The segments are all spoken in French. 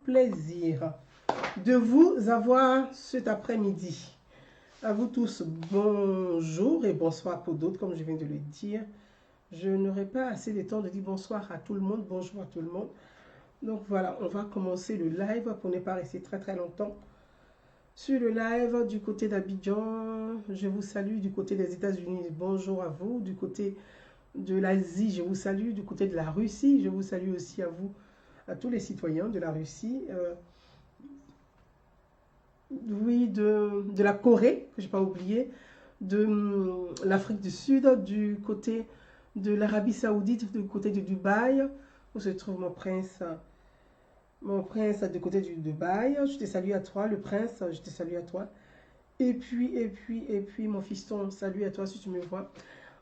plaisir de vous avoir cet après-midi. À vous tous, bonjour et bonsoir pour d'autres, comme je viens de le dire. Je n'aurai pas assez de temps de dire bonsoir à tout le monde, bonjour à tout le monde. Donc voilà, on va commencer le live pour ne pas rester très longtemps. Sur le live du côté d'Abidjan, je vous salue. Du côté des États-Unis, bonjour à vous. Du côté de l'Asie, je vous salue. Du côté de la Russie, je vous salue aussi à vous, à tous les citoyens de la Russie. Oui, de la Corée, que je n'ai pas oublié, de l'Afrique du Sud, du côté de l'Arabie Saoudite, du côté de Dubaï, où se trouve mon prince du côté du Dubaï. Je te salue à toi, le prince, je te salue à toi. Et puis, mon fiston, salut à toi si tu me vois.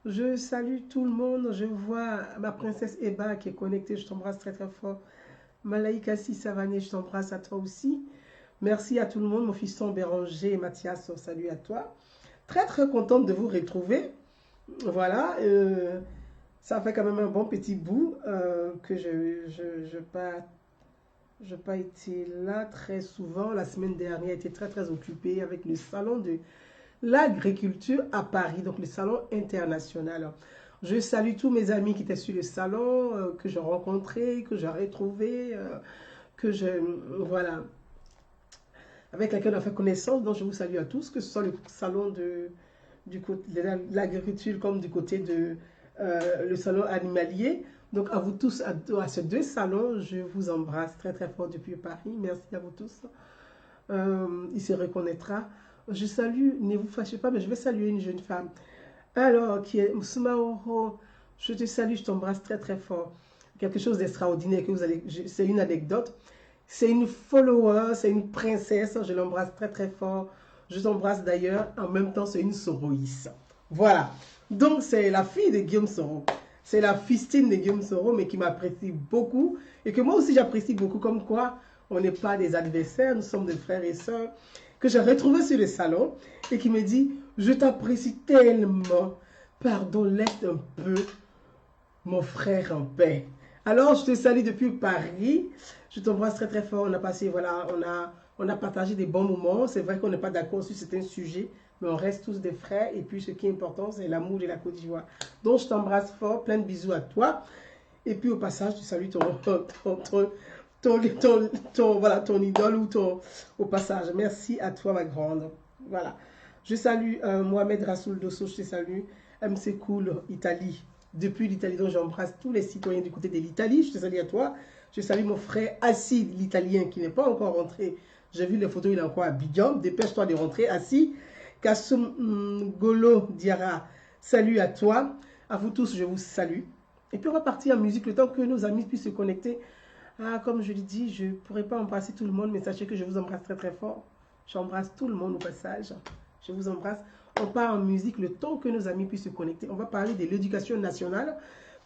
Je salue tout le monde. Je vois ma princesse Eba qui est connectée. Je t'embrasse très fort. Malaïka Savané, je t'embrasse à toi aussi. Merci à tout le monde. Mon fiston Béranger et Mathias, salut à toi. Très contente de vous retrouver. Voilà. Ça fait quand même un bon petit bout que je n'ai pas été là très souvent. La semaine dernière, j'étais très occupée avec le salon de l'agriculture à Paris, donc le salon international. Je salue tous mes amis qui étaient sur le salon, que j'ai rencontrés, que j'ai retrouvés, voilà, avec lesquels on a fait connaissance. Donc je vous salue à tous, que ce soit le salon de l'agriculture comme du côté de le salon animalier. Donc à vous tous, à ces deux salons, je vous embrasse très fort depuis Paris. Merci à vous tous. Il se reconnaîtra. Je salue, ne vous fâchez pas, mais je vais saluer une jeune femme. Alors, qui est Msumaoro. Je te salue, je t'embrasse très fort. Quelque chose d'extraordinaire que vous allez. C'est une anecdote. C'est une follower, c'est une princesse. Je l'embrasse très fort. Je t'embrasse d'ailleurs. En même temps, c'est une soroïste. Voilà. Donc, c'est la fille de Guillaume Soro. C'est la fistine de Guillaume Soro, mais qui m'apprécie beaucoup. Et que moi aussi, j'apprécie beaucoup. Comme quoi, on n'est pas des adversaires, nous sommes des frères et sœurs. Que j'ai retrouvé sur le salon et qui me dit, je t'apprécie tellement. Pardon, laisse un peu mon frère en paix. Alors, je te salue depuis Paris. Je t'embrasse très fort. On a passé, voilà, on a partagé des bons moments. C'est vrai qu'on n'est pas d'accord sur certains sujets, mais on reste tous des frères. Et puis, ce qui est important, c'est l'amour de la Côte d'Ivoire. Donc, je t'embrasse fort. Plein de bisous à toi. Et puis, au passage, tu salues voilà, ton idole ou au passage. Merci à toi, ma grande. Voilà. Je salue Mohamed Rassoul Dosso, je te salue. MC Cool, Italie. Depuis l'Italie, donc j'embrasse tous les citoyens du côté de l'Italie. Je te salue à toi. Je salue mon frère Assis, l'Italien, qui n'est pas encore rentré. J'ai vu les photos, il est encore à Abidjan. Dépêche-toi de rentrer. Assis. Kassoum Golo Diara, salut à toi. À vous tous, je vous salue. Et puis on va partir en musique le temps que nos amis puissent se connecter. Ah, comme je l'ai dit, je ne pourrais pas embrasser tout le monde, mais sachez que je vous embrasse très fort. J'embrasse tout le monde au passage. Je vous embrasse. On part en musique le temps que nos amis puissent se connecter. On va parler de l'éducation nationale.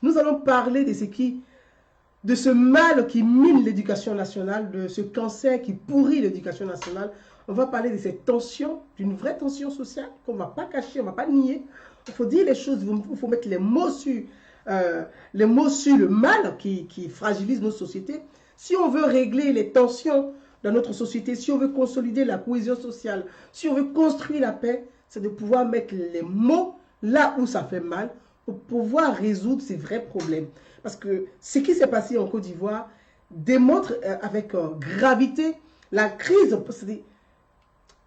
Nous allons parler de ce mal qui mine l'éducation nationale, de ce cancer qui pourrit l'éducation nationale. On va parler de cette tension, d'une vraie tension sociale qu'on ne va pas cacher, on ne va pas nier. Il faut dire les choses, il faut mettre les mots sur le mal qui fragilise nos sociétés. Si on veut régler les tensions dans notre société, si on veut consolider la cohésion sociale, si on veut construire la paix, c'est de pouvoir mettre les mots là où ça fait mal pour pouvoir résoudre ces vrais problèmes. Parce que ce qui s'est passé en Côte d'Ivoire démontre avec gravité la crise,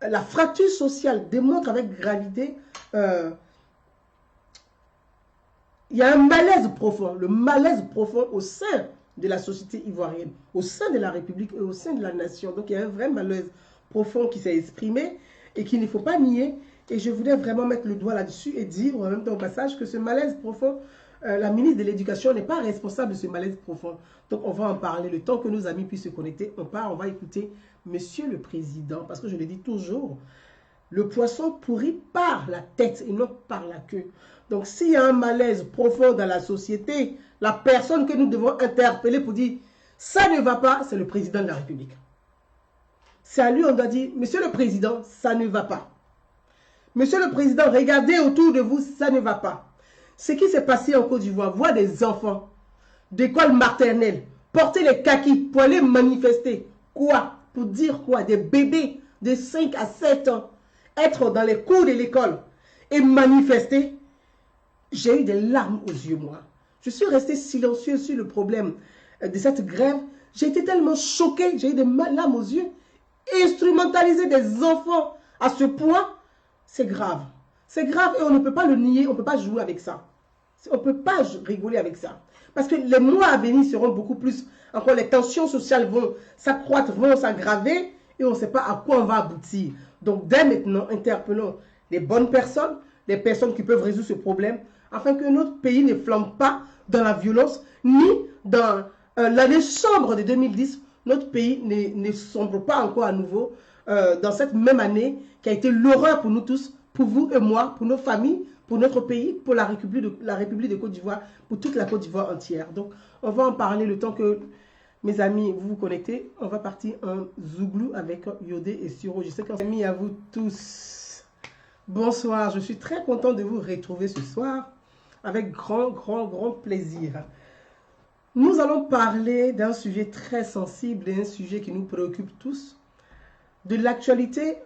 la fracture sociale démontre avec gravité il y a un malaise profond, le malaise profond au sein de la société ivoirienne, au sein de la République et au sein de la nation. Donc il y a un vrai malaise profond qui s'est exprimé et qu'il ne faut pas nier. Et je voulais vraiment mettre le doigt là-dessus et dire en même temps au passage que ce malaise profond, la ministre de l'Éducation n'est pas responsable de ce malaise profond. Donc on va en parler le temps que nos amis puissent se connecter. On va écouter Monsieur le Président, parce que je le dis toujours, le poisson pourrit par la tête et non par la queue. Donc, s'il y a un malaise profond dans la société, la personne que nous devons interpeller pour dire « ça ne va pas », c'est le président de la République. C'est à lui on doit dire « Monsieur le Président, ça ne va pas ». Monsieur le Président, regardez autour de vous, ça ne va pas. Ce qui s'est passé en Côte d'Ivoire, voir des enfants d'école maternelle porter les kakis pour aller manifester quoi? Pour dire quoi? Des bébés de 5 à 7 ans être dans les cours de l'école et manifester. J'ai eu des larmes aux yeux, moi. Je suis restée silencieuse sur le problème de cette grève. J'ai été tellement choquée, j'ai eu des larmes aux yeux. Instrumentaliser des enfants à ce point, c'est grave. C'est grave et on ne peut pas le nier, on ne peut pas jouer avec ça. On ne peut pas rigoler avec ça. Parce que les mois à venir seront beaucoup plus... Encore, les tensions sociales vont s'accroître, vont s'aggraver et on ne sait pas à quoi on va aboutir. Donc, dès maintenant, interpellons les bonnes personnes, les personnes qui peuvent résoudre ce problème, afin que notre pays ne flambe pas dans la violence, ni dans l'année sombre de 2010, notre pays ne sombre pas encore à nouveau dans cette même année qui a été l'horreur pour nous tous, pour vous et moi, pour nos familles, pour notre pays, pour la République de Côte d'Ivoire, pour toute la Côte d'Ivoire entière. Donc, on va en parler le temps que, mes amis, vous vous connectez. On va partir en Zouglou avec Yodé et Siro. Je sais que amis à vous tous. Bonsoir, je suis très content de vous retrouver ce soir avec grand plaisir. Nous allons parler d'un sujet très sensible et un sujet qui nous préoccupe tous, de l'actualité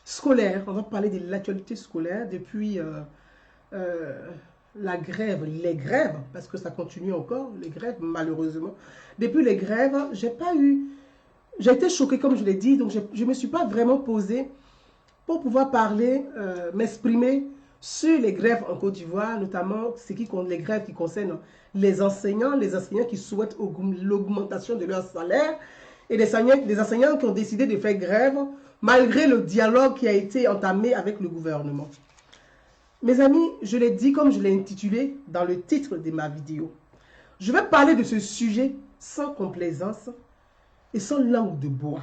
scolaire. On va parler de l'actualité scolaire depuis la grève, les grèves, parce que ça continue encore, les grèves, malheureusement. Depuis les grèves, j'ai été choquée, comme je l'ai dit, donc je ne me suis pas vraiment posée pour pouvoir parler, m'exprimer sur les grèves en Côte d'Ivoire, notamment les grèves qui concernent les enseignants qui souhaitent l'augmentation de leur salaire, et les enseignants qui ont décidé de faire grève, malgré le dialogue qui a été entamé avec le gouvernement. Mes amis, je l'ai dit comme je l'ai intitulé dans le titre de ma vidéo. Je vais parler de ce sujet sans complaisance et sans langue de bois.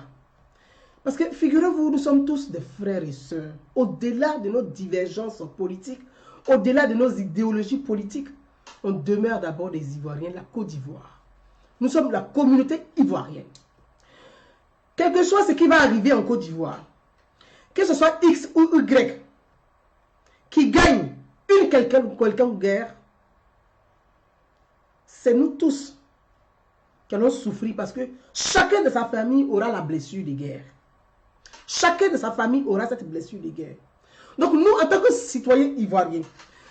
Parce que figurez-vous, nous sommes tous des frères et sœurs. Au-delà de nos divergences politiques, au-delà de nos idéologies politiques, on demeure d'abord des Ivoiriens, la Côte d'Ivoire. Nous sommes la communauté ivoirienne. Quel que soit ce qui va arriver en Côte d'Ivoire, que ce soit X ou Y, qui gagne une quelconque guerre, c'est nous tous qui allons souffrir parce que chacun de sa famille aura la blessure de guerre. Chacun de sa famille aura cette blessure de guerre. Donc nous, en tant que citoyens ivoiriens,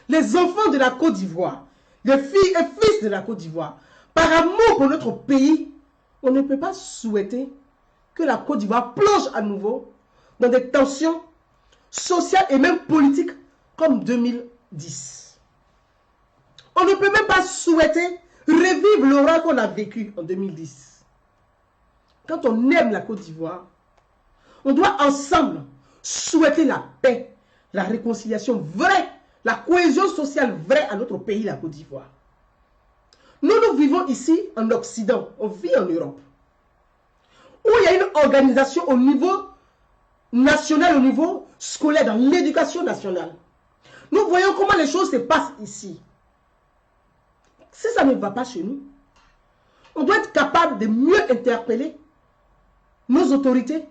les enfants de la Côte d'Ivoire, les filles et fils de la Côte d'Ivoire, par amour pour notre pays, on ne peut pas souhaiter que la Côte d'Ivoire plonge à nouveau dans des tensions sociales et même politiques comme 2010. On ne peut même pas souhaiter revivre l'horreur qu'on a vécu en 2010. Quand on aime la Côte d'Ivoire, on doit ensemble souhaiter la paix, la réconciliation vraie, la cohésion sociale vraie à notre pays, la Côte d'Ivoire. Nous vivons ici en Occident, on vit en Europe, où il y a une organisation au niveau national, au niveau scolaire, dans l'éducation nationale. Nous voyons comment les choses se passent ici. Si ça ne va pas chez nous, on doit être capable de mieux interpeller nos autorités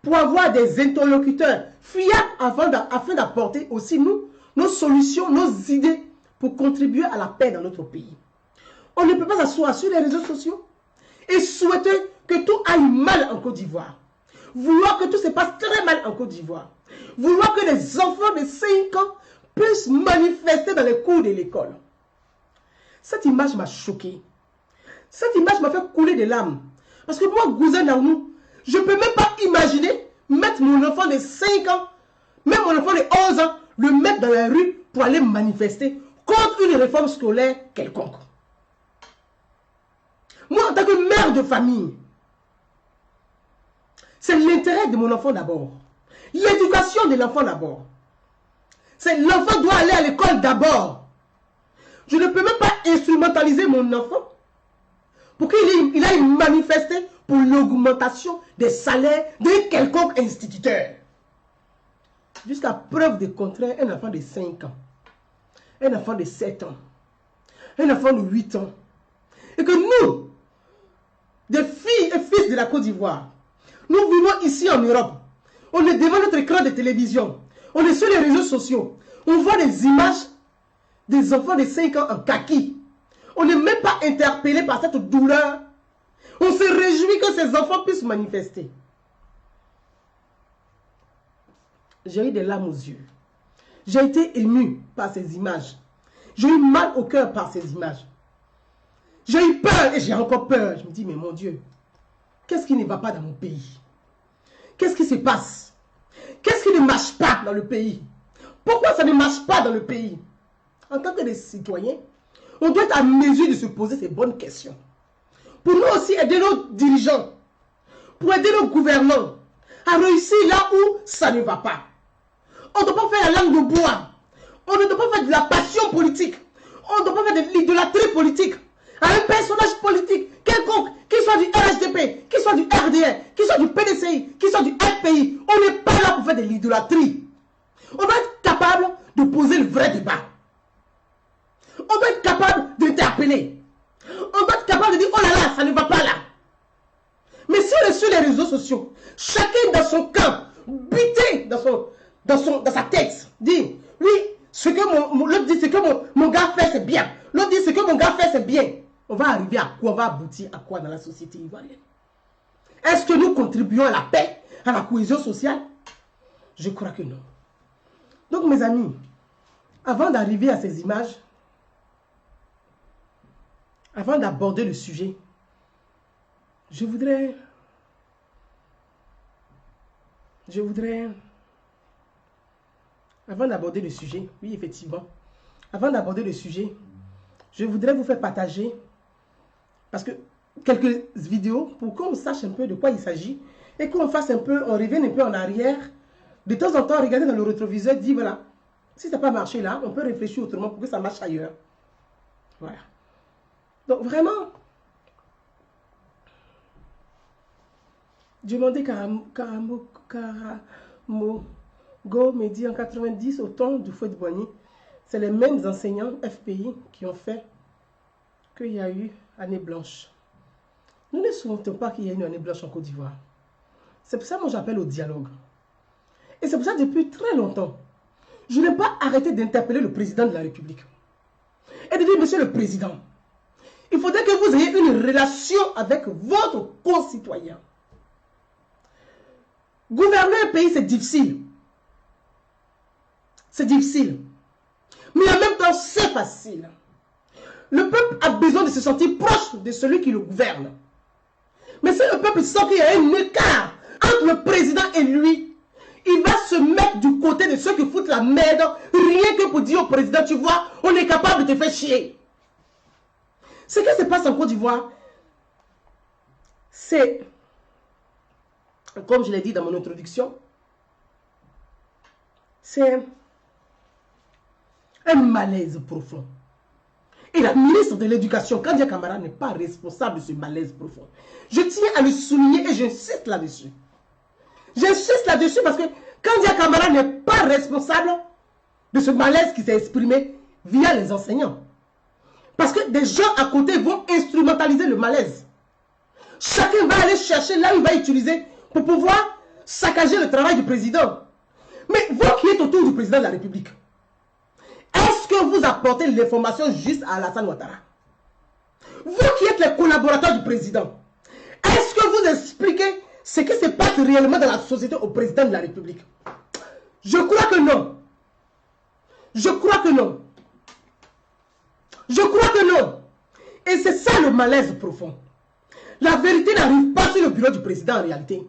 pour avoir des interlocuteurs fiables afin d'apporter aussi nos solutions, nos idées pour contribuer à la paix dans notre pays. On ne peut pas s'asseoir sur les réseaux sociaux et souhaiter que tout aille mal en Côte d'Ivoire. Vouloir que tout se passe très mal en Côte d'Ivoire. Vouloir que les enfants de 5 ans puissent manifester dans les cours de l'école. Cette image m'a choqué. Cette image m'a fait couler des larmes. Parce que moi, Gouzen Naounou, je ne peux même pas imaginer mettre mon enfant de 5 ans, même mon enfant de 11 ans, le mettre dans la rue pour aller manifester contre une réforme scolaire quelconque. Moi, en tant que mère de famille, c'est l'intérêt de mon enfant d'abord. L'éducation de l'enfant d'abord. C'est l'enfant doit aller à l'école d'abord. Je ne peux même pas instrumentaliser mon enfant pour qu'il aille manifester pour l'augmentation des salaires de quelconque instituteur. Jusqu'à preuve de contraire, un enfant de 5 ans, un enfant de 7 ans, un enfant de 8 ans, et que nous, des filles et fils de la Côte d'Ivoire, nous vivons ici en Europe, on est devant notre écran de télévision, on est sur les réseaux sociaux, on voit des images des enfants de 5 ans en kaki. On n'est même pas interpellé par cette douleur. On se réjouit que ces enfants puissent manifester. J'ai eu des larmes aux yeux. J'ai été ému par ces images. J'ai eu mal au cœur par ces images. J'ai eu peur et j'ai encore peur. Je me dis, mais mon Dieu, qu'est-ce qui ne va pas dans mon pays? Qu'est-ce qui se passe? Qu'est-ce qui ne marche pas dans le pays? Pourquoi ça ne marche pas dans le pays? En tant que des citoyens, on doit être à mesure de se poser ces bonnes questions. Pour nous aussi aider nos dirigeants, pour aider nos gouvernants à réussir là où ça ne va pas. On ne doit pas faire la langue de bois. On ne doit pas faire de la passion politique. On ne doit pas faire de l'idolâtrie politique à un personnage politique quelconque, qu'il soit du RHDP, qu'il soit du RDR, qu'il soit du PDCI, qu'il soit du FPI. On n'est pas là pour faire de l'idolâtrie. On doit être capable de poser le vrai débat. On doit être capable d'interpeller. On doit être capable de dire, oh là là, ça ne va pas là. Mais si on est sur les réseaux sociaux, chacun dans son camp, buté dans sa tête, dit, oui, l'autre dit, ce que mon gars fait, c'est bien. L'autre dit, ce que mon gars fait, c'est bien. On va arriver à quoi? On va aboutir à quoi dans la société ivoirienne? Est-ce que nous contribuons à la paix, à la cohésion sociale? Je crois que non. Donc, mes amis, avant d'arriver à ces images, avant d'aborder le sujet, je voudrais, avant d'aborder le sujet, oui, effectivement, avant d'aborder le sujet, je voudrais vous faire partager, parce que quelques vidéos, pour qu'on sache un peu de quoi il s'agit, et qu'on fasse un peu, on revienne un peu en arrière, de temps en temps, regarder dans le rétroviseur, dire, voilà, si ça n'a pas marché là, on peut réfléchir autrement pour que ça marche ailleurs. Voilà. Donc, vraiment, demandez Karamogo me dit en 90, au temps du feu de Boigny, c'est les mêmes enseignants FPI qui ont fait qu'il y a eu année blanche. Nous ne souhaitons pas qu'il y ait une année blanche en Côte d'Ivoire. C'est pour ça que moi j'appelle au dialogue. Et c'est pour ça que depuis très longtemps, je n'ai pas arrêté d'interpeller le président de la République. Et de dire, monsieur le président, il faudrait que vous ayez une relation avec votre concitoyen. Gouverner un pays, c'est difficile. C'est difficile. Mais en même temps, c'est facile. Le peuple a besoin de se sentir proche de celui qui le gouverne. Mais si le peuple sent qu'il y a un écart entre le président et lui, il va se mettre du côté de ceux qui foutent la merde, rien que pour dire au président, tu vois, on est capable de te faire chier. Ce qui se passe en Côte d'Ivoire, c'est, comme je l'ai dit dans mon introduction, c'est un malaise profond. Et la ministre de l'Éducation, Kandia Camara, n'est pas responsable de ce malaise profond. Je tiens à le souligner et j'insiste là-dessus. J'insiste là-dessus parce que Kandia Camara n'est pas responsable de ce malaise qui s'est exprimé via les enseignants. Parce que des gens à côté vont instrumentaliser le malaise. Chacun va aller chercher là où il va utiliser pour pouvoir saccager le travail du président. Mais vous qui êtes autour du président de la République, est-ce que vous apportez l'information juste à Alassane Ouattara? Vous qui êtes les collaborateurs du président, est-ce que vous expliquez ce qui se passe réellement dans la société au président de la République? Je crois que non. Je crois que non. Je crois que non. Et c'est ça le malaise profond. La vérité n'arrive pas sur le bureau du président en réalité.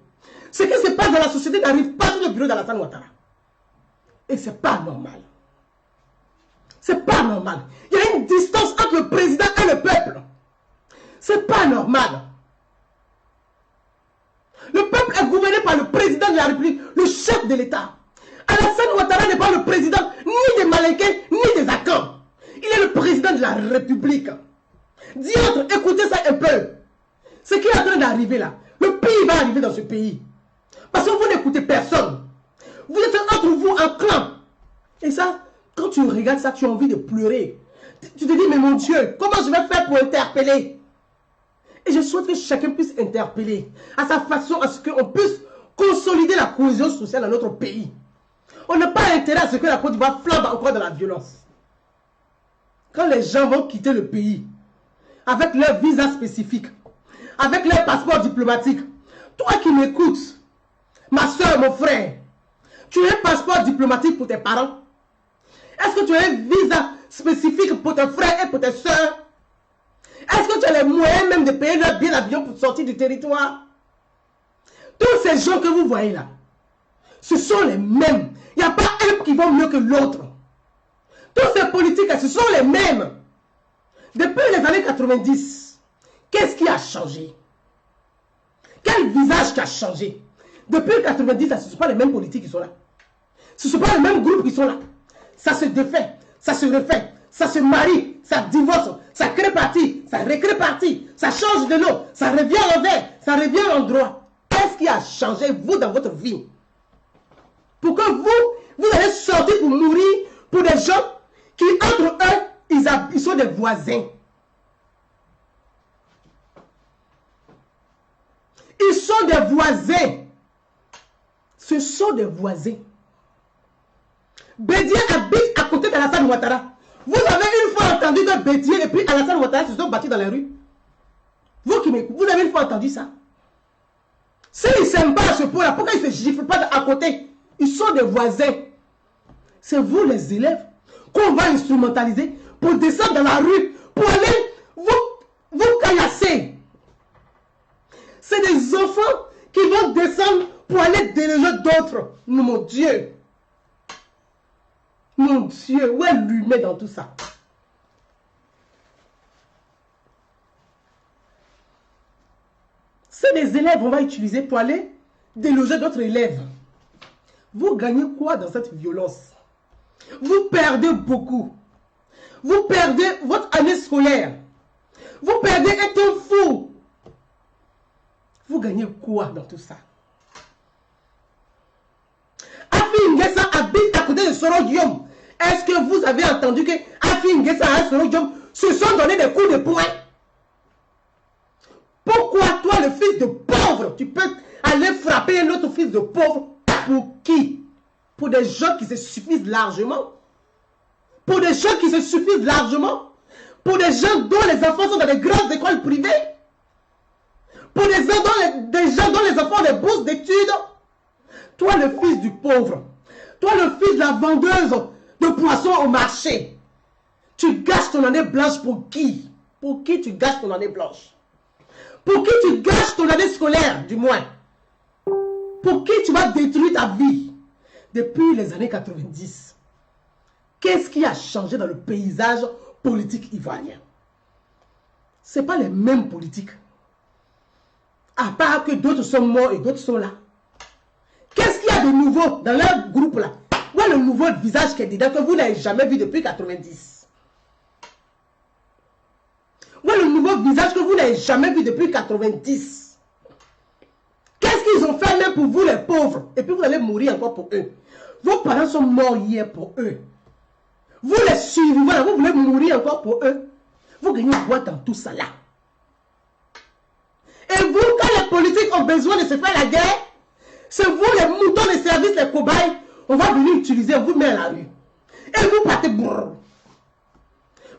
Ce qui se passe dans la société n'arrive pas sur le bureau d'Alassane Ouattara. Et c'est pas normal. C'est pas normal. Il y a une distance entre le président et le peuple. C'est pas normal. Le peuple est gouverné par le président de la République, le chef de l'État. Alassane Ouattara n'est pas le président ni des Malinqués, ni des Akans. Il est le président de la République. Diantre, écoutez ça un peu. Ce qui est en train d'arriver là, le pays va arriver dans ce pays. Parce que vous n'écoutez personne. Vous êtes entre vous en clan. Et ça, quand tu regardes ça, tu as envie de pleurer. Tu te dis, mais mon Dieu, comment je vais faire pour interpeller? Et je souhaite que chacun puisse interpeller à sa façon, à ce qu'on puisse consolider la cohésion sociale dans notre pays. On n'a pas intérêt à ce que la Côte d'Ivoire flambe encore dans la violence. Quand les gens vont quitter le pays avec leur visa spécifique, avec leur passeport diplomatique. Toi qui m'écoutes, ma soeur, mon frère, tu as un passeport diplomatique pour tes parents? Est-ce que tu as un visa spécifique pour tes frères et pour tes soeurs? Est-ce que tu as les moyens même de payer leur billet d'avion pour sortir du territoire? Tous ces gens que vous voyez là, ce sont les mêmes. Il n'y a pas un qui va mieux que l'autre. Tous ces politiques, ce sont les mêmes. Depuis les années 90, qu'est-ce qui a changé? Quel visage qui a changé? Depuis 90, ce ne sont pas les mêmes politiques qui sont là. Ce ne sont pas les mêmes groupes qui sont là. Ça se défait, ça se refait, ça se marie, ça divorce, ça crée parti, ça recrée parti, ça change de nom, ça revient à l'envers, ça revient à l'endroit. Qu'est-ce qui a changé, vous, dans votre vie? Pour que vous allez sortir pour mourir pour des gens qui, entre eux, ils sont des voisins. Ils sont des voisins. Ce sont des voisins. Bédier habite à côté d'Alassane Ouattara. Vous avez une fois entendu que Bédier et puis Alassane Ouattara se sont battus dans la rue? Vous qui m'écoutez, vous avez une fois entendu ça? S'ils ne s'aiment pas à ce point-là, pourquoi ils ne se giflent pas à côté? Ils sont des voisins. C'est vous les élèves qu'on va instrumentaliser pour descendre dans la rue, pour aller vous caillasser. C'est des enfants qui vont descendre pour aller déloger d'autres. Mon Dieu. Mon Dieu, où est l'humain dans tout ça? C'est des élèves qu'on va utiliser pour aller déloger d'autres élèves. Vous gagnez quoi dans cette violence? Vous perdez beaucoup. Vous perdez votre année scolaire. Vous perdez un temps fou. Vous gagnez quoi dans tout ça? Afi Nguessa habite à côté de Soro Guillaume. Est-ce que vous avez entendu que Afi Nguessa et Soro Guillaume se sont donné des coups de poing? Pourquoi toi, le fils de pauvre, tu peux aller frapper un autre fils de pauvre? Pour qui? Pour des gens qui se suffisent largement? Pour des gens qui se suffisent largement? Pour des gens dont les enfants sont dans des grandes écoles privées? Pour des gens dont les enfants ont des bourses d'études? Toi, le fils du pauvre, toi, le fils de la vendeuse de poissons au marché, tu gâches ton année blanche pour qui? Pour qui tu gâches ton année blanche? Pour qui tu gâches ton année scolaire, du moins? Pour qui tu vas détruire ta vie? Depuis les années 90, qu'est-ce qui a changé dans le paysage politique ivoirien? Ce n'est pas les mêmes politiques. À part que d'autres sont morts et d'autres sont là. Qu'est-ce qu'il y a de nouveau dans leur groupe là? Où est le nouveau visage qui est dedans que vous n'avez jamais vu depuis 90? Où est le nouveau visage que vous n'avez jamais vu depuis 90? Qu'est-ce qu'ils ont fait même pour vous les pauvres? Et puis vous allez mourir encore pour eux. Vos parents sont morts hier pour eux. Vous les suivez, voilà, vous voulez mourir encore pour eux. Vous gagnez quoi dans tout ça là? Et vous, quand les politiques ont besoin de se faire la guerre, c'est vous les moutons de service, les cobayes, on va venir utiliser, vous mettre à la rue. Et vous partez, brrr.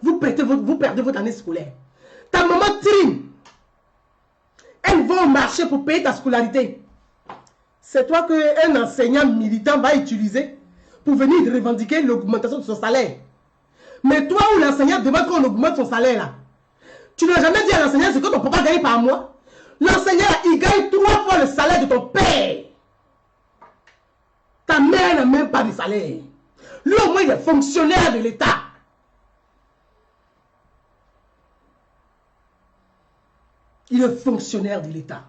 Vous perdez votre année scolaire. Ta maman trime. Elle va au marché pour payer ta scolarité. C'est toi qu'un enseignant militant va utiliser pour venir revendiquer l'augmentation de son salaire. Mais toi où l'enseignant demande qu'on augmente son salaire là, tu n'as jamais dit à l'enseignant ce que ton papa gagne par mois. L'enseignant, il gagne 3 fois le salaire de ton père. Ta mère n'a même pas de salaire. Lui, au moins, il est fonctionnaire de l'État. Il est fonctionnaire de l'État.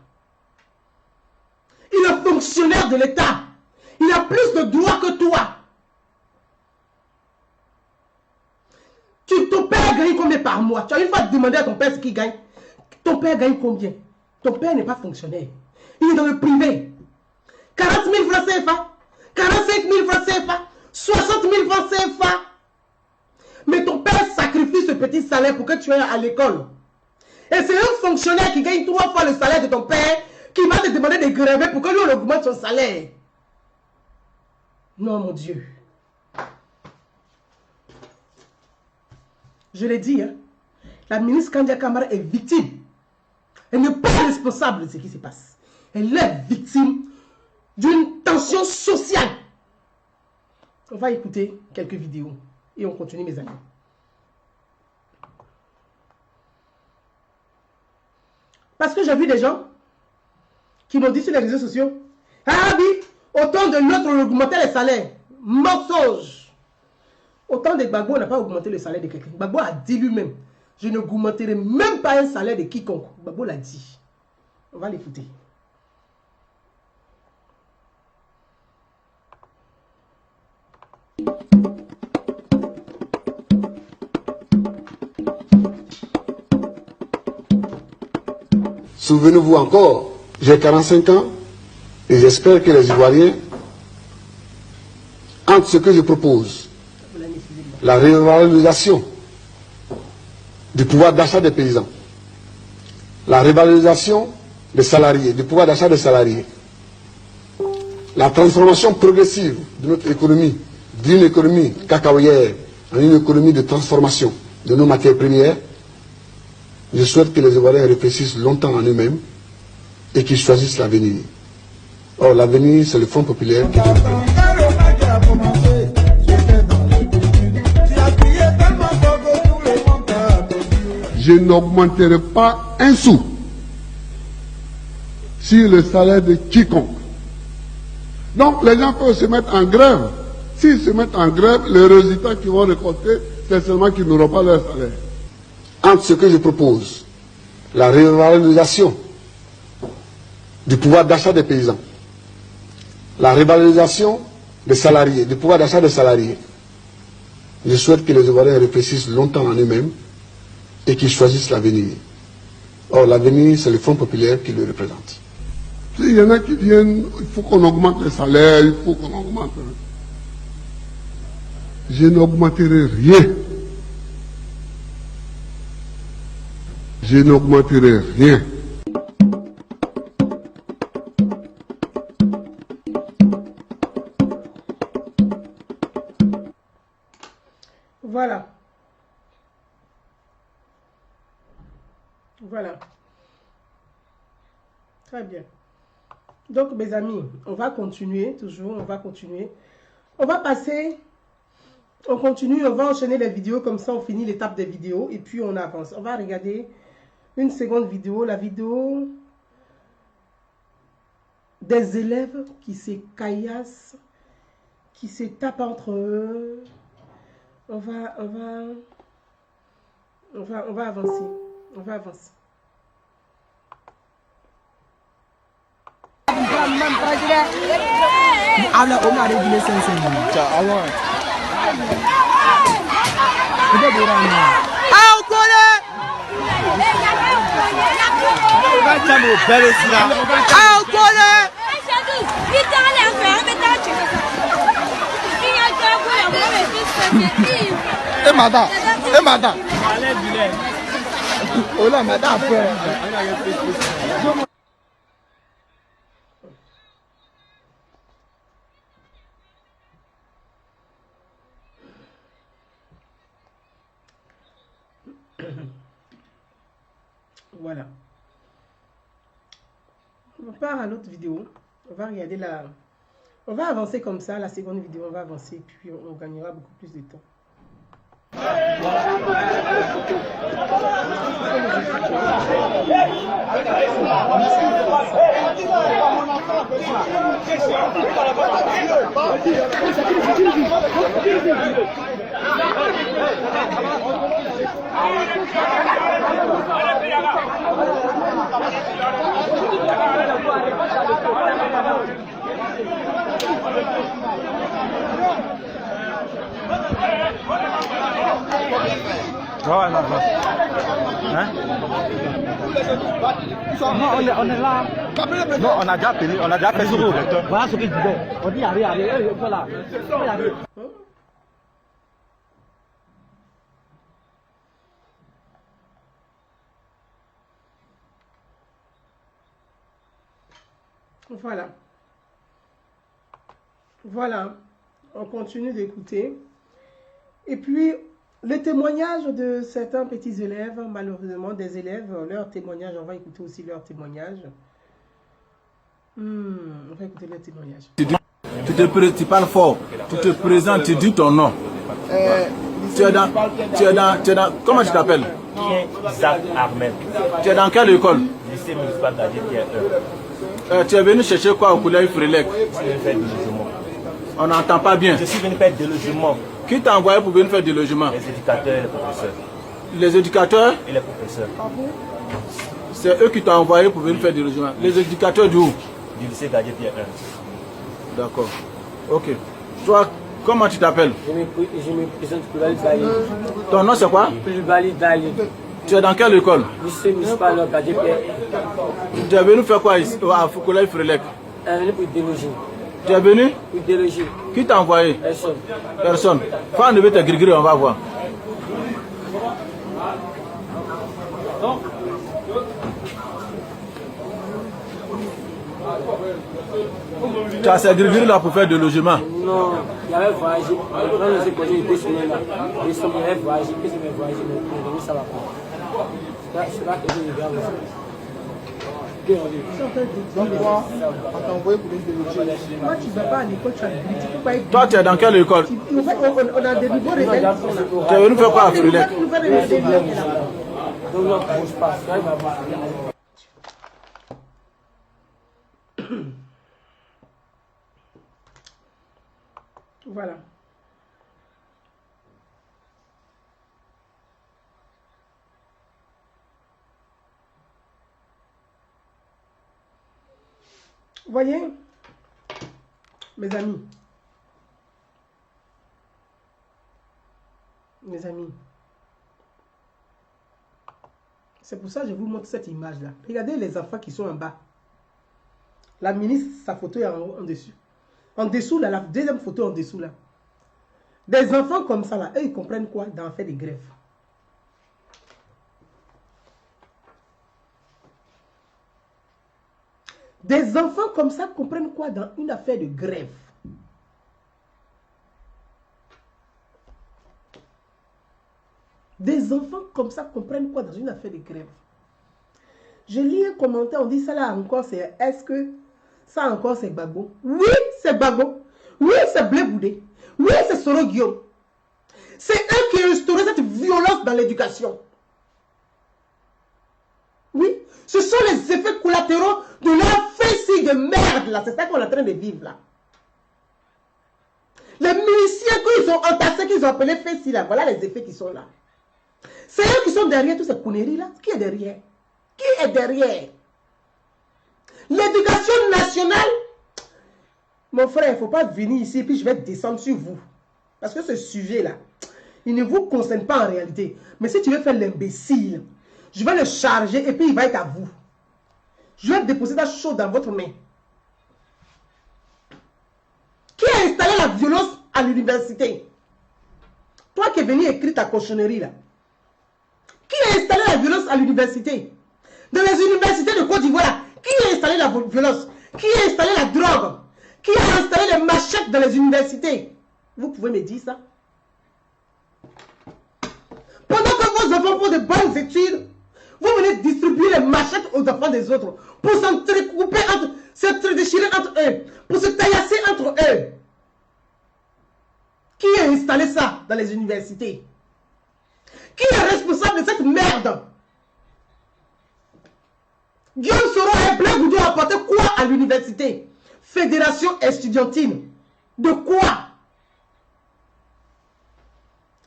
Il est fonctionnaire de l'État. Il a plus de droits que toi. Ton père gagne combien par mois? Tu as une fois demandé à ton père ce qu'il gagne. Ton père gagne combien? Ton père n'est pas fonctionnaire. Il est dans le privé. 40 000 francs CFA, 45 000 francs CFA, 60 000 francs CFA. Mais ton père sacrifie ce petit salaire pour que tu ailles à l'école. Et c'est un fonctionnaire qui gagne 3 fois le salaire de ton père qui va te demander de gréver pour que lui on augmente son salaire. Non, mon Dieu. Je l'ai dit, hein, la ministre Kandia Kamara est victime Elle n'est pas responsable de ce qui se passe. Elle est victime d'une tension sociale. On va écouter quelques vidéos et on continue, mes amis. Parce que j'ai vu des gens qui m'ont dit sur les réseaux sociaux, ah oui, autant de l'autre, on augmentait les salaires. Mensonge. Autant de Gbagbo, on n'a pas augmenté le salaire de quelqu'un. Gbagbo a dit lui-même, je ne augmenterai même pas un salaire de quiconque. Gbagbo l'a dit. On va l'écouter. Souvenez-vous encore, j'ai 45 ans et j'espère que les Ivoiriens, entre ce que je propose, la révalorisation du pouvoir d'achat des paysans, la révalorisation des salariés, du pouvoir d'achat des salariés, la transformation progressive de notre économie, d'une économie cacaoyère en une économie de transformation de nos matières premières. Je souhaite que les Ivoiriens réfléchissent longtemps en eux-mêmes et qu'ils choisissent l'avenir. Or, l'avenir, c'est le Front populaire qui est Je n'augmenterai pas un sou sur le salaire de quiconque. Donc, les gens peuvent se mettre en grève. S'ils se mettent en grève, les résultats qu'ils vont récolter, c'est seulement qu'ils n'auront pas leur salaire. Entre ce que je propose, la révalorisation du pouvoir d'achat des paysans, la révalorisation des salariés, du pouvoir d'achat des salariés, je souhaite que les Ivoiriens réfléchissent longtemps en eux-mêmes et qu'ils choisissent l'avenir. Or, l'avenir, c'est le Front populaire qui le représente. Il y en a qui viennent, il faut qu'on augmente les salaires, il faut qu'on augmente. Je n'augmenterai rien. Je n'augmenterai rien. Voilà. Voilà. Très bien. Donc, mes amis, on va continuer, toujours, on va continuer. On va passer, on continue, on va enchaîner les vidéos, comme ça on finit l'étape des vidéos et puis on avance. On va regarder une seconde vidéo, la vidéo des élèves qui se caillassent, qui se tapent entre eux. On va avancer. On va avancer. Voilà. On part à l'autre vidéo. On va regarder la... On va avancer comme ça, la seconde vidéo, on va avancer, puis on gagnera beaucoup plus de temps. Rồi, rồi, rồi. Hả? On est là. Non, on a déjà fait sur le lecteur. Voilà ce que je disais. On dit allez, voilà. Voilà. Voilà. On continue d'écouter. Et puis, Le témoignage de certains petits élèves, malheureusement des élèves, leur témoignage, on va écouter aussi leur témoignage. On va écouter leur témoignage. Tu parles fort, tu te présentes, tu dis ton nom. Tu es dans, comment tu t'appelles? Isaac Ahmed. Tu es dans quelle école? Lycée municipal d'Agé Pierre 1. Tu es venu chercher quoi au collège Frélec? Je suis venu faire du logement. On n'entend pas bien. Je suis venu faire du logement. Qui t'a envoyé pour venir faire du logement? Les éducateurs et les professeurs. Les éducateurs? Et les professeurs. C'est eux qui t'ont envoyé pour venir faire du logement. Les éducateurs d'où? Du lycée d'Agé Pierre 1. D'accord. Ok. Toi, comment tu t'appelles? Je me présente Koulibaly Dali. Ton nom c'est quoi? Koulibaly Dali. Tu es dans quelle école? Lycée municipal d'Agé Pierre. Tu es venu faire quoi ici à collège Frélec? Je suis venu pour déloger. Tu es venu? Pour déloger. Qui t'a envoyé? Personne. Personne. Faut enlever tes gris-gris, on va voir. Tu as ces gris-gris là pour faire du logement? Non, il y avait voyagé. Quand nous avons posé 2 semaines là, il y avait voyagé. Qu'est-ce que j'ai voyagé? Mais ça va pas. C'est là que j'ai regardé. Moi, tu ne vas pas à l'école, tu as des tu peux pas être... Toi, tu es dans quelle école? On a des niveaux rebelles. Tu es venu faire quoi à Frélec? Donc là, je bouge pas. Voilà. Voyez, mes amis, c'est pour ça que je vous montre cette image-là. Regardez les enfants qui sont en bas. La ministre, sa photo est en dessus. En dessous, là, la deuxième photo en dessous, là. Des enfants comme ça, là, eux, ils comprennent quoi d'en faire des grèves? Des enfants comme ça comprennent quoi dans une affaire de grève? Des enfants comme ça comprennent quoi dans une affaire de grève? Je lis un commentaire, on dit ça là encore, c'est est-ce que ça encore c'est Gbagbo? Oui, c'est Gbagbo. Oui, c'est Blé Boudé. Oui, c'est Soro Guillaume. C'est eux qui ont instauré cette violence dans l'éducation. Oui, ce sont les effets collatéraux de leur fessie de merde là. C'est ça qu'on est en train de vivre là. Les miliciens qu'ils ont entassés, qu'ils ont appelés fessie là, voilà les effets qui sont là. C'est eux qui sont derrière toutes ces conneries là. Qui est derrière? Qui est derrière? L'éducation nationale. Mon frère, il ne faut pas venir ici et puis je vais descendre sur vous. Parce que ce sujet-là, il ne vous concerne pas en réalité. Mais si tu veux faire l'imbécile, je vais le charger et puis il va être à vous. Je vais déposer la chose dans votre main. Qui a installé la violence à l'université? Toi qui es venu écrire ta cochonnerie là. Qui a installé la violence à l'université? Dans les universités de Côte d'Ivoire, qui a installé la violence? Qui a installé la drogue? Qui a installé les machettes dans les universités? Vous pouvez me dire ça? Pendant que vos enfants font de bonnes études, vous venez distribuer les machettes aux enfants des autres pour s'entrecouper, s'entre-déchirer entre eux, pour se taillasser entre eux. Qui a installé ça dans les universités? Qui est responsable de cette merde? Guillaume Soro et Blé Boudé ont apporté quoi à l'université? Fédération estudiantine. De quoi?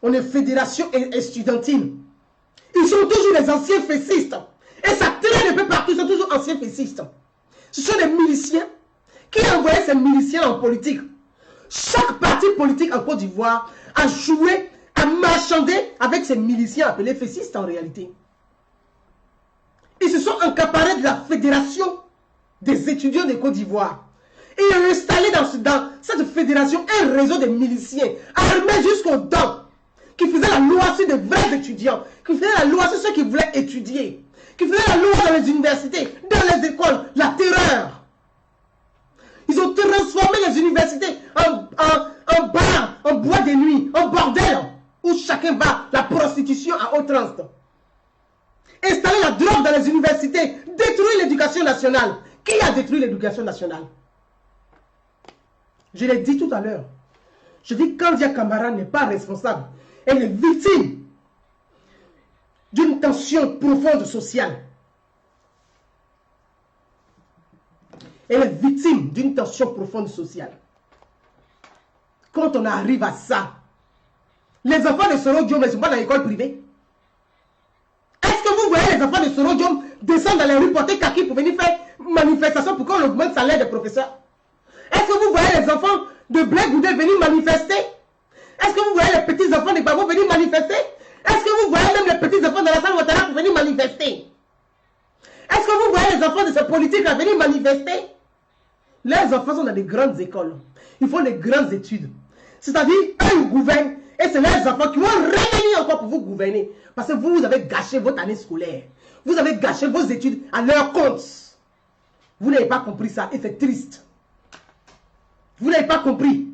On est fédération estudiantine. Ils sont toujours les anciens fessistes. Et ça traîne un peu partout, ils sont toujours anciens fessistes. Ce sont des miliciens qui ont envoyé ces miliciens en politique. Chaque parti politique en Côte d'Ivoire a joué, a marchandé avec ces miliciens appelés fessistes en réalité. Ils se sont accaparés de la fédération des étudiants de Côte d'Ivoire. Et ils ont installé dans cette fédération un réseau de miliciens armés jusqu'aux dents, qui faisaient la loi sur de vrais étudiants, qui faisaient la loi sur ceux qui voulaient étudier, qui faisaient la loi dans les universités, dans les écoles, la terreur. Ils ont transformé les universités en bar, en boîte de nuit, en bordel, où chacun va prostitution à outrance. Installer la drogue dans les universités, détruire l'éducation nationale. Qui a détruit l'éducation nationale? Je l'ai dit tout à l'heure. Je dis Kandia Camara n'est pas responsable. Elle est victime d'une tension profonde sociale. Elle est victime d'une tension profonde sociale. Quand on arrive à ça, les enfants de Soro Diom ne sont pas dans l'école privée. Est-ce que vous voyez les enfants de Soro Diom descendre dans les rues porter kaki pour venir faire manifestation pour qu'on augmente le salaire des professeurs? Est-ce que vous voyez les enfants de Blé Goudé venir manifester? Est-ce que vous voyez les petits enfants de Babo venir manifester? Est-ce que vous voyez même les petits enfants de la salle Ouattara pour venir manifester? Est-ce que vous voyez les enfants de ces politiques à venir manifester? Les enfants sont dans des grandes écoles. Ils font des grandes études. C'est-à-dire, eux, ils gouvernent. Et c'est les enfants qui vont revenir encore pour vous gouverner. Parce que vous avez gâché votre année scolaire. Vous avez gâché vos études à leur compte. Vous n'avez pas compris ça et c'est triste. Vous n'avez pas compris.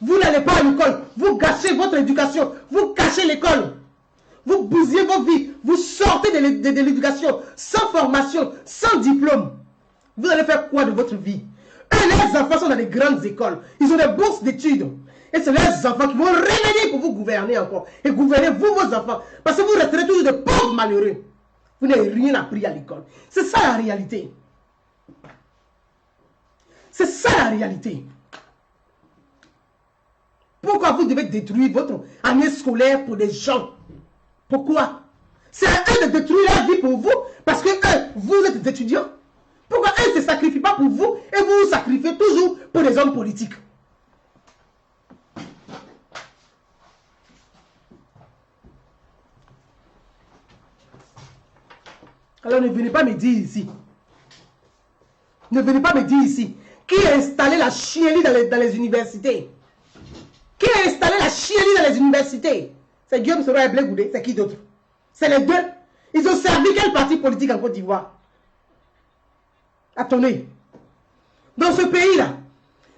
Vous n'allez pas à l'école. Vous gâchez votre éducation. Vous cachez l'école. Vous bousillez vos vies. Vous sortez de l'éducation sans formation, sans diplôme. Vous allez faire quoi de votre vie? Et les enfants sont dans les grandes écoles. Ils ont des bourses d'études. Et c'est les enfants qui vont revenir pour vous gouverner encore. Et gouverner vous, vos enfants. Parce que vous resterez toujours de pauvres malheureux. Vous n'avez rien appris à l'école. C'est ça la réalité. C'est ça la réalité. Pourquoi vous devez détruire votre année scolaire pour des gens? Pourquoi? C'est à eux de détruire la vie pour vous. Parce que eux, vous êtes des étudiants. Pourquoi eux ne se sacrifient pas pour vous et vous vous sacrifiez toujours pour les hommes politiques? Alors ne venez pas me dire ici. Ne venez pas me dire ici. Qui a installé la chienlit dans les universités? Qui a installé la chienlit dans les universités? C'est Guillaume Soro et Blé Goudé. C'est qui d'autre? C'est les deux. Ils ont servi quel parti politique en Côte d'Ivoire? Attendez. Dans ce pays-là,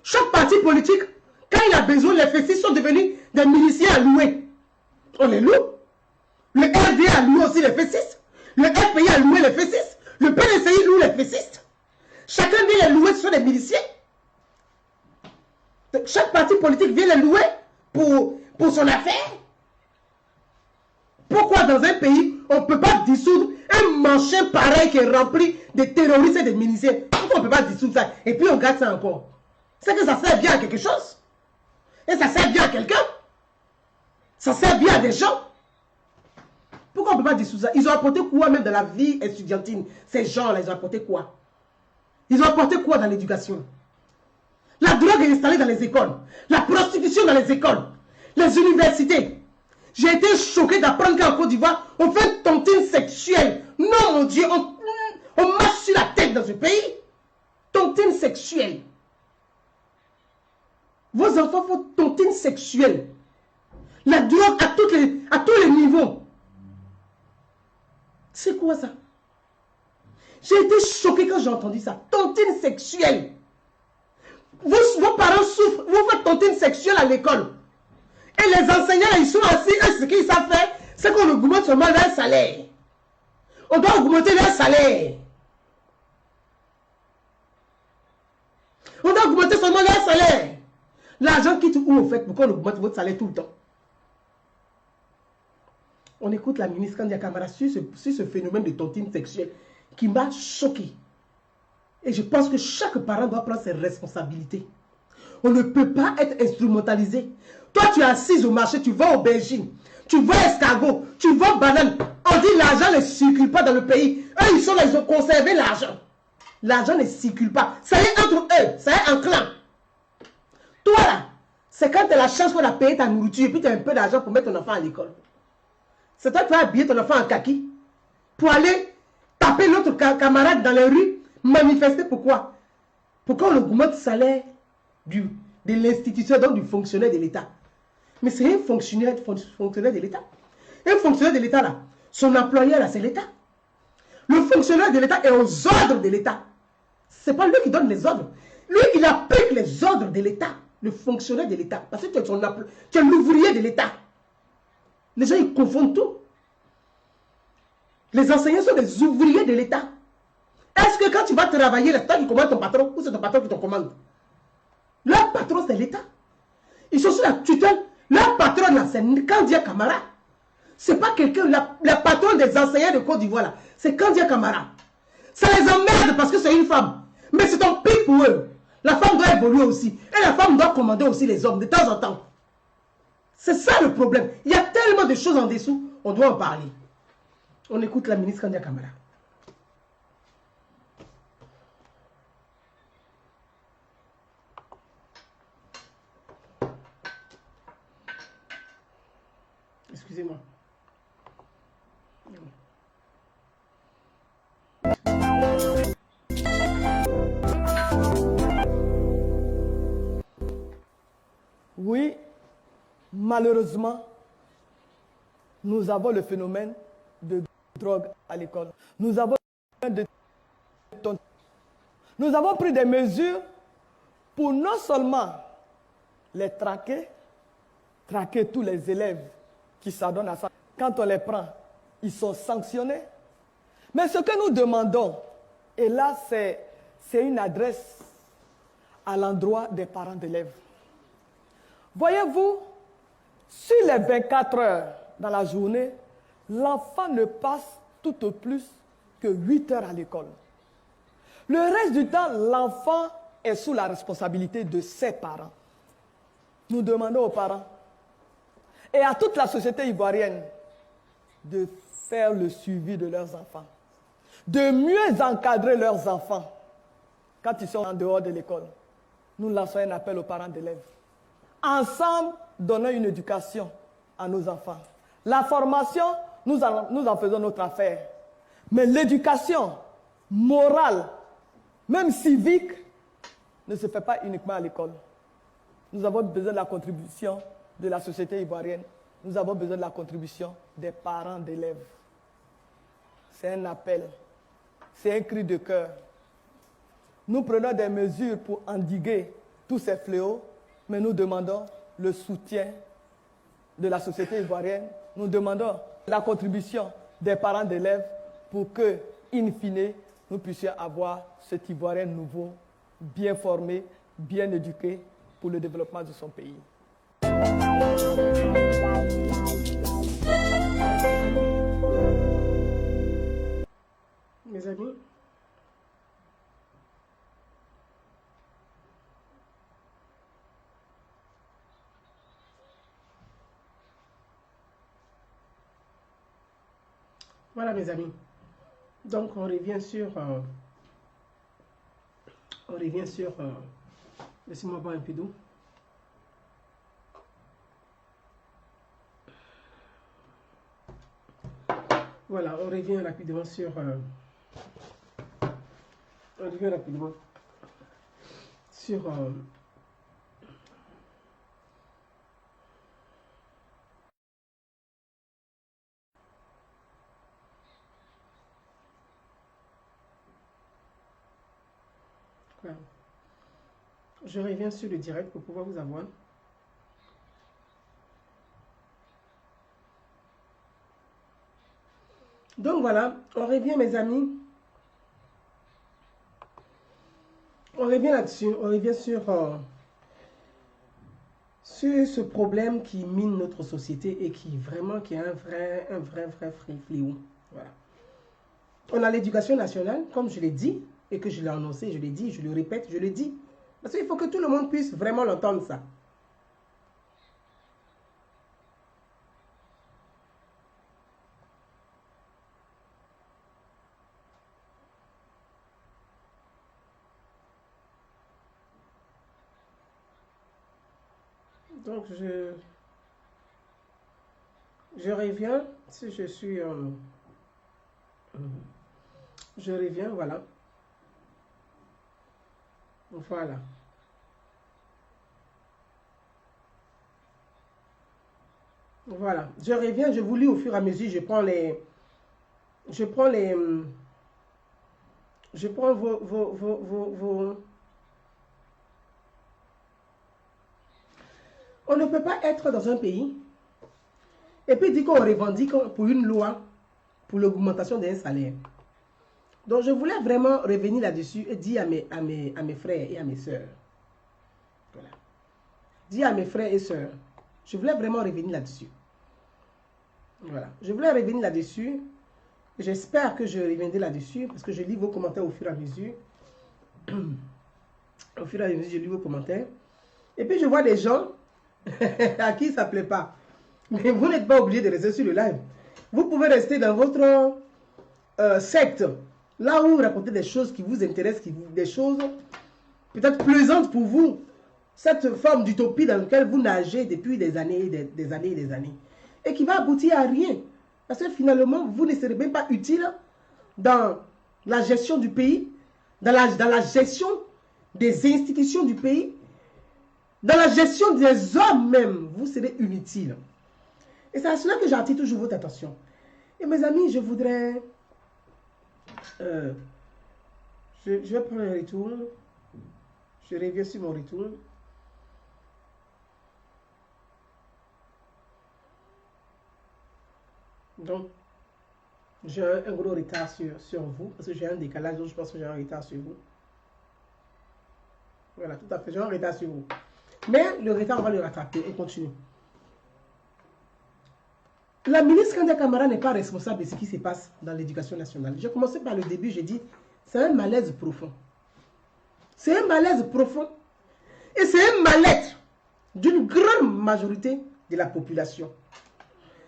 chaque parti politique, quand il a besoin, les festistes sont devenus des miliciens à louer. On les loue. Le RDA a loué aussi les festistes. Le FPI a loué les festistes. Le PDCI loue les festistes. Chacun vient les louer, ce sont des miliciens. Chaque parti politique vient les louer pour son affaire. Pourquoi dans un pays, on ne peut pas dissoudre un manchin pareil qui est rempli de terroristes et de miliciens? Pourquoi on ne peut pas dissoudre ça? Et puis on garde ça encore. C'est que ça sert bien à quelque chose. Et ça sert bien à quelqu'un. Ça sert bien à des gens. Pourquoi on ne peut pas dissoudre ça? Ils ont apporté quoi même dans la vie estudiantine? Ces gens-là, ils ont apporté quoi? Ils ont apporté quoi dans l'éducation? La drogue est installée dans les écoles. La prostitution dans les écoles. Les universités. J'ai été choqué d'apprendre qu'en Côte d'Ivoire, on fait une tontine sexuelle. Non, mon Dieu, on marche sur la tête dans ce pays. Tontine sexuelle. Vos enfants font tontine sexuelle. La drogue à tous les niveaux. C'est quoi ça? J'ai été choqué quand j'ai entendu ça. Tontine sexuelle. Vos parents souffrent. Vous faites tontine sexuelle à l'école. Et les enseignants, ils sont assis. Et ce qu'ils savent faire, c'est qu'on augmente seulement leur salaire. On doit augmenter leur salaire. On doit augmenter seulement leur salaire. L'argent quitte où, au fait, pour qu'on augmente votre salaire tout le temps? On écoute la ministre Kandia Camara sur ce phénomène de tontine sexuelle qui m'a choqué. Et je pense que chaque parent doit prendre ses responsabilités. On ne peut pas être instrumentalisé. Toi, tu es assise au marché, tu vas aubergine, tu vas escargot, tu vas banane. On dit l'argent ne circule pas dans le pays. Eux, ils sont là, ils ont conservé l'argent. L'argent ne circule pas. Ça y est entre eux, ça y est en clan. Toi là, c'est quand tu as la chance pour la payer ta nourriture et puis tu as un peu d'argent pour mettre ton enfant à l'école. C'est toi qui vas habiller ton enfant en kaki pour aller taper l'autre camarade dans les rues, manifester pourquoi? Pourquoi on augmente le salaire de l'institution, donc du fonctionnaire de l'État? Mais c'est un fonctionnaire de l'État. Un fonctionnaire de l'État là, son employeur là, c'est l'État. Le fonctionnaire de l'État est aux ordres de l'État. Ce n'est pas lui qui donne les ordres. Lui, il applique les ordres de l'État. Le fonctionnaire de l'État. Parce que tu es l'ouvrier de l'État. Les gens, ils confondent tout. Les enseignants sont des ouvriers de l'État. Est-ce que quand tu vas travailler, c'est toi qui commandes ton patron ou c'est ton patron qui te commande? Leur patron, c'est l'État. Ils sont sous la tutelle. Leur patron, là, c'est Kandia Camara. C'est pas quelqu'un, la patronne des enseignants de Côte d'Ivoire, là, c'est Kandia Camara. Ça les emmerde parce que c'est une femme. Mais c'est un pic pour eux. La femme doit évoluer aussi. Et la femme doit commander aussi les hommes de temps en temps. C'est ça le problème. Il y a tellement de choses en dessous, on doit en parler. On écoute la ministre Kandia Camara. Excusez-moi. Oui, malheureusement, nous avons le phénomène de drogue à l'école. Nous avons pris des mesures pour non seulement les traquer tous les élèves qui s'adonnent à ça. Quand on les prend, ils sont sanctionnés. Mais ce que nous demandons, et là c'est une adresse à l'endroit des parents d'élèves. Voyez-vous, sur les 24 heures dans la journée, l'enfant ne passe tout au plus que 8 heures à l'école. Le reste du temps, l'enfant est sous la responsabilité de ses parents. Nous demandons aux parents et à toute la société ivoirienne de faire le suivi de leurs enfants, de mieux encadrer leurs enfants quand ils sont en dehors de l'école. Nous lançons un appel aux parents d'élèves. Ensemble, donnons une éducation à nos enfants. La formation, nous en faisons notre affaire. Mais l'éducation morale, même civique, ne se fait pas uniquement à l'école. Nous avons besoin de la contribution de la société ivoirienne. Nous avons besoin de la contribution des parents d'élèves. C'est un appel. C'est un cri de cœur. Nous prenons des mesures pour endiguer tous ces fléaux, mais nous demandons le soutien de la société ivoirienne. Nous demandons la contribution des parents d'élèves pour que, in fine, nous puissions avoir cet Ivoirien nouveau, bien formé, bien éduqué pour le développement de son pays. Mes amis, voilà mes amis. Donc on revient sur laissez-moi boire un peu d'eau. Voilà, on revient rapidement sur voilà. Je reviens sur le direct pour pouvoir vous avoir. Donc voilà, on revient mes amis. On revient là-dessus, on revient sur ce problème qui mine notre société et qui vraiment qui est un vrai fléau. Voilà. On a l'éducation nationale, comme je l'ai dit, et que je l'ai annoncé, je l'ai dit, je le répète, je le dis. Parce qu'il faut que tout le monde puisse vraiment l'entendre ça. Donc je reviens, si je suis je reviens, voilà. Voilà. Voilà. Je reviens, je vous lis au fur et à mesure, je prends vos On ne peut pas être dans un pays et puis dire qu'on revendique pour une loi pour l'augmentation d'un salaire. Donc, je voulais vraiment revenir là-dessus et dire à mes frères et à mes sœurs. Voilà. Dire à mes frères et sœurs, je voulais vraiment revenir là-dessus. Voilà. Je voulais revenir là-dessus. J'espère que je reviendrai là-dessus parce que je lis vos commentaires au fur et à mesure. Au fur et à mesure, je lis vos commentaires. Et puis, je vois des gens à qui ça ne plaît pas. Mais vous n'êtes pas obligé de rester sur le live. Vous pouvez rester dans votre secte. Là où vous racontez des choses qui vous intéressent, des choses peut-être plaisantes pour vous. Cette forme d'utopie dans laquelle vous nagez depuis des années, des années et des années. Et qui va aboutir à rien. Parce que finalement, vous ne serez même pas utile dans la gestion du pays, dans la gestion des institutions du pays, dans la gestion des hommes même. Vous serez inutile. Et c'est à cela que j'attire toujours votre attention. Et mes amis, je voudrais... je vais prendre un retour. Je reviens sur mon retour. Donc, j'ai un gros retard sur vous. Parce que j'ai un décalage, donc je pense que j'ai un retard sur vous. Voilà, tout à fait. J'ai un retard sur vous. Mais le retard, on va le rattraper et continuer. La ministre Kandia Camara n'est pas responsable de ce qui se passe dans l'éducation nationale. J'ai commencé par le début, j'ai dit, c'est un malaise profond. C'est un malaise profond. Et c'est un mal-être d'une grande majorité de la population.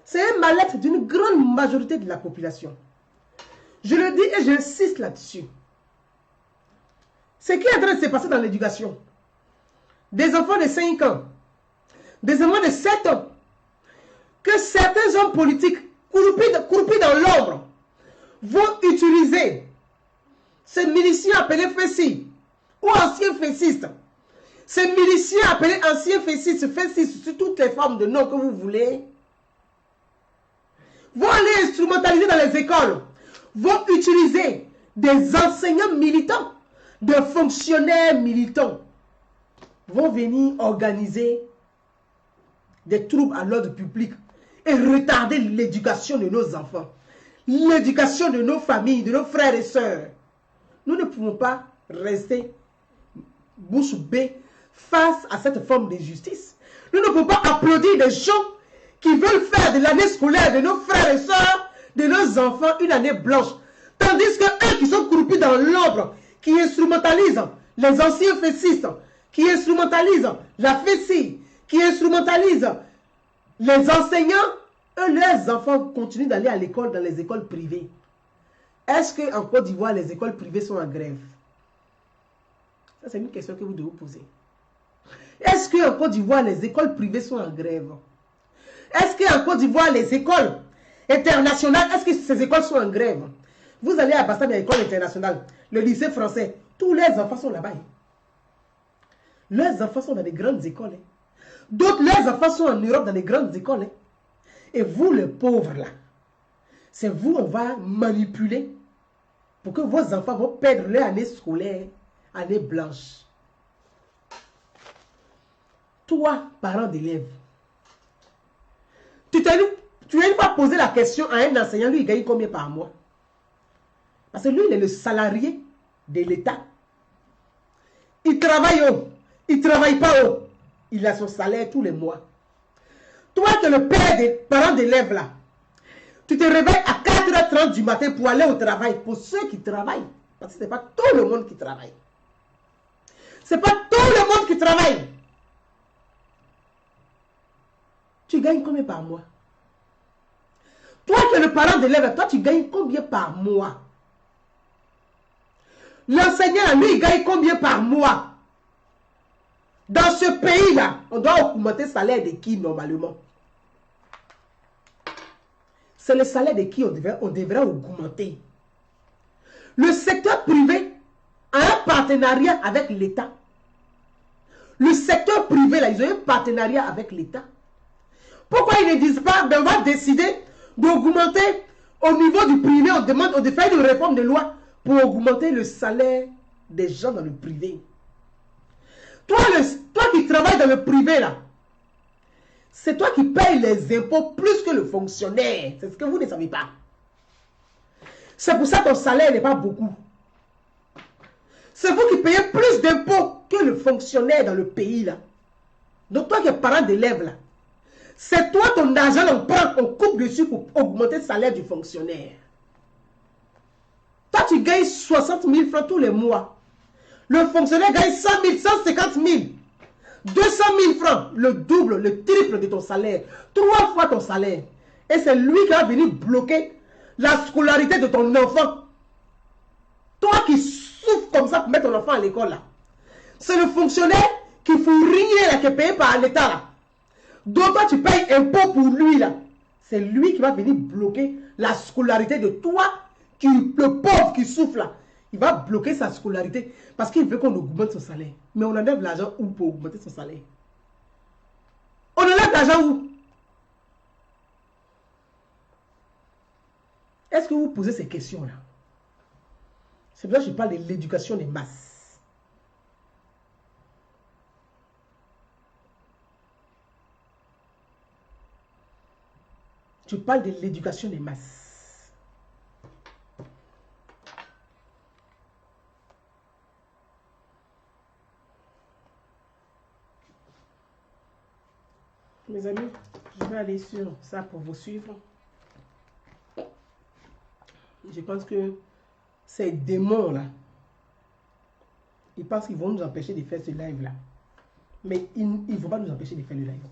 C'est un mal-être d'une grande majorité de la population. Je le dis et j'insiste là-dessus. Ce qui est en train de se passer dans l'éducation, des enfants de 5 ans, des enfants de 7 ans, que certains hommes politiques croupis dans l'ombre vont utiliser ces miliciens appelés fessiers ou anciens fessistes, ces miliciens appelés anciens fessistes, sur toutes les formes de noms que vous voulez, vont aller instrumentaliser dans les écoles, vont utiliser des enseignants militants, des fonctionnaires militants, vont venir organiser des troubles à l'ordre public et retarder l'éducation de nos enfants, l'éducation de nos familles, de nos frères et sœurs. Nous ne pouvons pas rester bouche bée face à cette forme d'injustice. Nous ne pouvons pas applaudir des gens qui veulent faire de l'année scolaire de nos frères et sœurs, de nos enfants, une année blanche. Tandis que eux qui sont croupis dans l'ombre, qui instrumentalisent les anciens fessistes, qui instrumentalisent la fessie, qui instrumentalisent les enseignants, eux, leurs enfants continuent d'aller à l'école dans les écoles privées. Est-ce qu'en Côte d'Ivoire, les écoles privées sont en grève? Ça, c'est une question que vous devez vous poser. Est-ce qu'en Côte d'Ivoire, les écoles privées sont en grève? Est-ce qu'en Côte d'Ivoire, les écoles internationales, est-ce que ces écoles sont en grève? Vous allez à Bassam, il y a l'école internationale, le lycée français, tous les enfants sont là-bas. Leurs enfants sont dans des grandes écoles. D'autres, leurs enfants sont en Europe dans des grandes écoles. Et vous, les pauvres, là, c'est vous, on va manipuler pour que vos enfants vont perdre leur année scolaire, année blanche. Toi, parent d'élève, tu n'as pas posé la question à un enseignant, lui, il gagne combien par mois? Parce que lui, il est le salarié de l'État. Il travaille haut, il ne travaille pas haut. Il a son salaire tous les mois. Toi, tu es le père des parents d'élèves là. Tu te réveilles à 4h30 du matin pour aller au travail. Pour ceux qui travaillent. Parce que ce n'est pas tout le monde qui travaille. Ce n'est pas tout le monde qui travaille. Tu gagnes combien par mois? Toi qui es le parent d'élève, toi tu gagnes combien par mois? L'enseignant, lui, il gagne combien par mois? Dans ce pays-là, on doit augmenter le salaire de qui normalement? C'est le salaire de qui on devrait augmenter. Le secteur privé a un partenariat avec l'État. Le secteur privé, là, ils ont un partenariat avec l'État. Pourquoi ils ne disent pas, ben, on va décider d'augmenter au niveau du privé, on demande de faire une réforme de loi pour augmenter le salaire des gens dans le privé. Toi qui travailles dans le privé, là, c'est toi qui payes les impôts plus que le fonctionnaire. C'est ce que vous ne savez pas. C'est pour ça que ton salaire n'est pas beaucoup. C'est vous qui payez plus d'impôts que le fonctionnaire dans le pays là. Donc toi qui es parent d'élève là, c'est toi ton argent, on prend, on coupe dessus pour augmenter le salaire du fonctionnaire. Toi tu gagnes 60 000 francs tous les mois. Le fonctionnaire gagne 100 000, 150 000. 200 000 francs, le double, le triple de ton salaire. 3 fois ton salaire. Et c'est lui qui va venir bloquer la scolarité de ton enfant. Toi qui souffres comme ça pour mettre ton enfant à l'école là. C'est le fonctionnaire qui fourrier là, qui est payé par l'État là. Donc toi tu payes impôt pour lui là. C'est lui qui va venir bloquer la scolarité de toi, le pauvre qui souffre là. Il va bloquer sa scolarité parce qu'il veut qu'on augmente son salaire. Mais on enlève l'argent où pour augmenter son salaire? On enlève l'argent où? Est-ce que vous posez ces questions-là? C'est pour ça que je parle de l'éducation des masses. Je parle de l'éducation des masses. Mes amis, je vais aller sur ça pour vous suivre. Je pense que ces démons-là, ils pensent qu'ils vont nous empêcher de faire ce live-là. Mais ils ne vont pas nous empêcher de faire le live.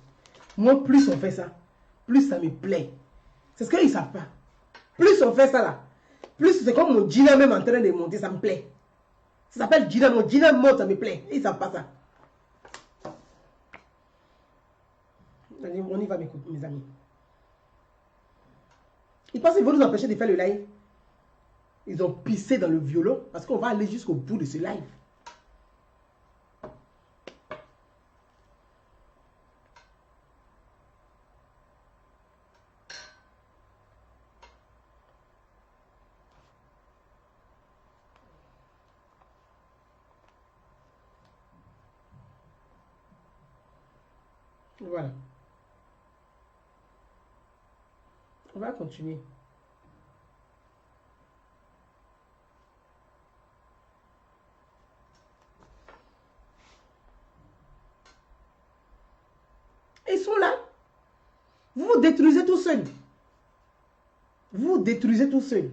Moi, plus on fait ça, plus ça me plaît. C'est ce qu'ils ne savent pas. Plus on fait ça là, plus c'est comme mon Gina même en train de monter, ça me plaît. Ça s'appelle Gina, mon Gina monte, ça me plaît. Et ils ne savent pas ça. On y va, mes amis. Ils pensent qu'ils vont nous empêcher de faire le live. Ils ont pissé dans le violon parce qu'on va aller jusqu'au bout de ce live. Voilà. On va continuer. Ils sont là. Vous vous détruisez tout seul. Vous vous détruisez tout seul.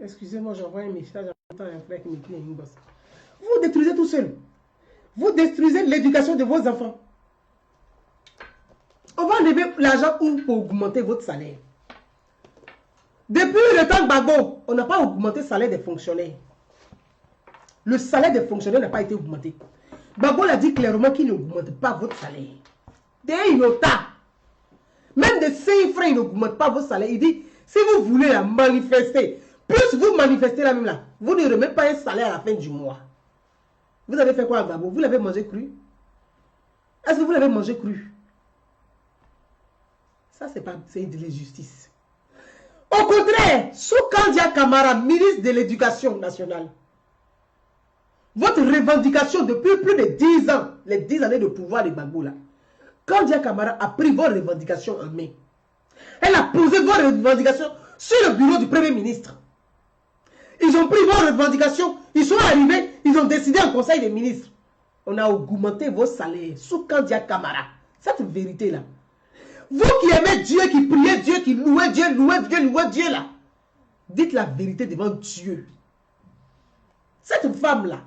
Excusez-moi, j'envoie un message en même temps à un frère qui m'écrit une bosse. Vous vous détruisez tout seul. Vous détruisez l'éducation de vos enfants. On va enlever l'argent pour augmenter votre salaire. Depuis le temps de Gbagbo, on n'a pas augmenté le salaire des fonctionnaires. Le salaire des fonctionnaires n'a pas été augmenté. Gbagbo l'a dit clairement qu'il n'augmente pas votre salaire. Des iota. Même de 5 francs, il n'augmente pas votre salaire. Il dit, si vous voulez la manifester, plus vous manifestez là même là, vous ne remettez pas un salaire à la fin du mois. Vous avez fait quoi à Gbagbo? Vous l'avez mangé cru? Est-ce que vous l'avez mangé cru? Ça, c'est de l'injustice. Au contraire, sous Kandia Kamara, ministre de l'Éducation nationale, votre revendication depuis plus de 10 ans, les 10 années de pouvoir de Gbagbo là, Kandia Kamara a pris vos revendications en main. Elle a posé vos revendications sur le bureau du Premier ministre. Ils ont pris vos revendications, ils sont arrivés, ils ont décidé en conseil des ministres. On a augmenté vos salaires sous Kandia Kamara. Cette vérité-là. Vous qui aimez Dieu, qui priez Dieu, qui louez Dieu là, dites la vérité devant Dieu. Cette femme-là,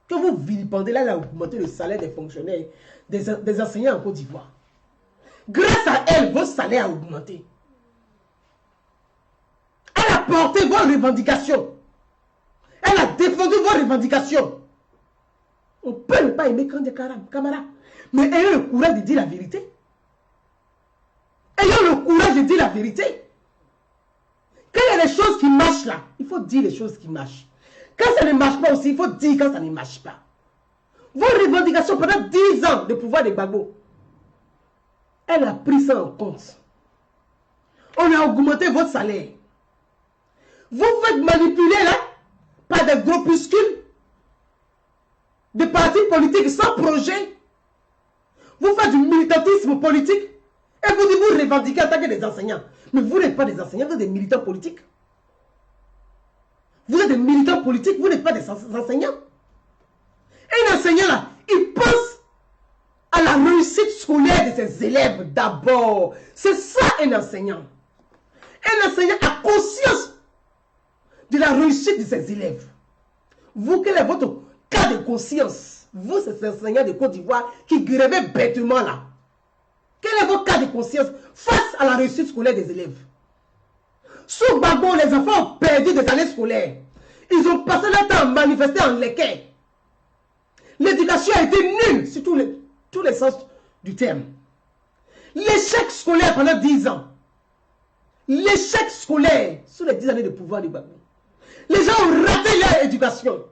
que vous vilipendez là, elle a augmenté le salaire des fonctionnaires, des enseignants en Côte d'Ivoire. Grâce à elle, vos salaires ont augmenté. Elle a porté vos revendications. Elle a défendu vos revendications. On peut ne pas aimer Kandia Kamara, mais ayez le courage de dire la vérité. Ayons le courage de dire la vérité. Quand il y a des choses qui marchent là, il faut dire les choses qui marchent. Quand ça ne marche pas aussi, il faut dire quand ça ne marche pas. Vos revendications pendant 10 ans de pouvoir de Gbagbo, elle a pris ça en compte. On a augmenté votre salaire. Vous faites manipuler là par des groupuscules, des partis politiques sans projet. Vous faites du militantisme politique et vous dites vous revendiquez en tant que des enseignants. Mais vous n'êtes pas des enseignants, vous êtes des militants politiques. Vous êtes des militants politiques, vous n'êtes pas des enseignants. Et un enseignant là, il pense à la réussite scolaire de ses élèves d'abord. C'est ça un enseignant. Un enseignant a conscience de la réussite de ses élèves. Vous, quel est votre cas de conscience? Vous, ces enseignants de Côte d'Ivoire qui grévaient bêtement là. Quel est votre cas de conscience face à la réussite scolaire des élèves? Sous Gbagbo, les enfants ont perdu des années scolaires. Ils ont passé leur temps à manifester en Léquet. L'éducation a été nulle sur tous les sens du terme. L'échec scolaire pendant 10 ans. L'échec scolaire sous les 10 années de pouvoir du Gbagbo. Les gens ont raté leur éducation.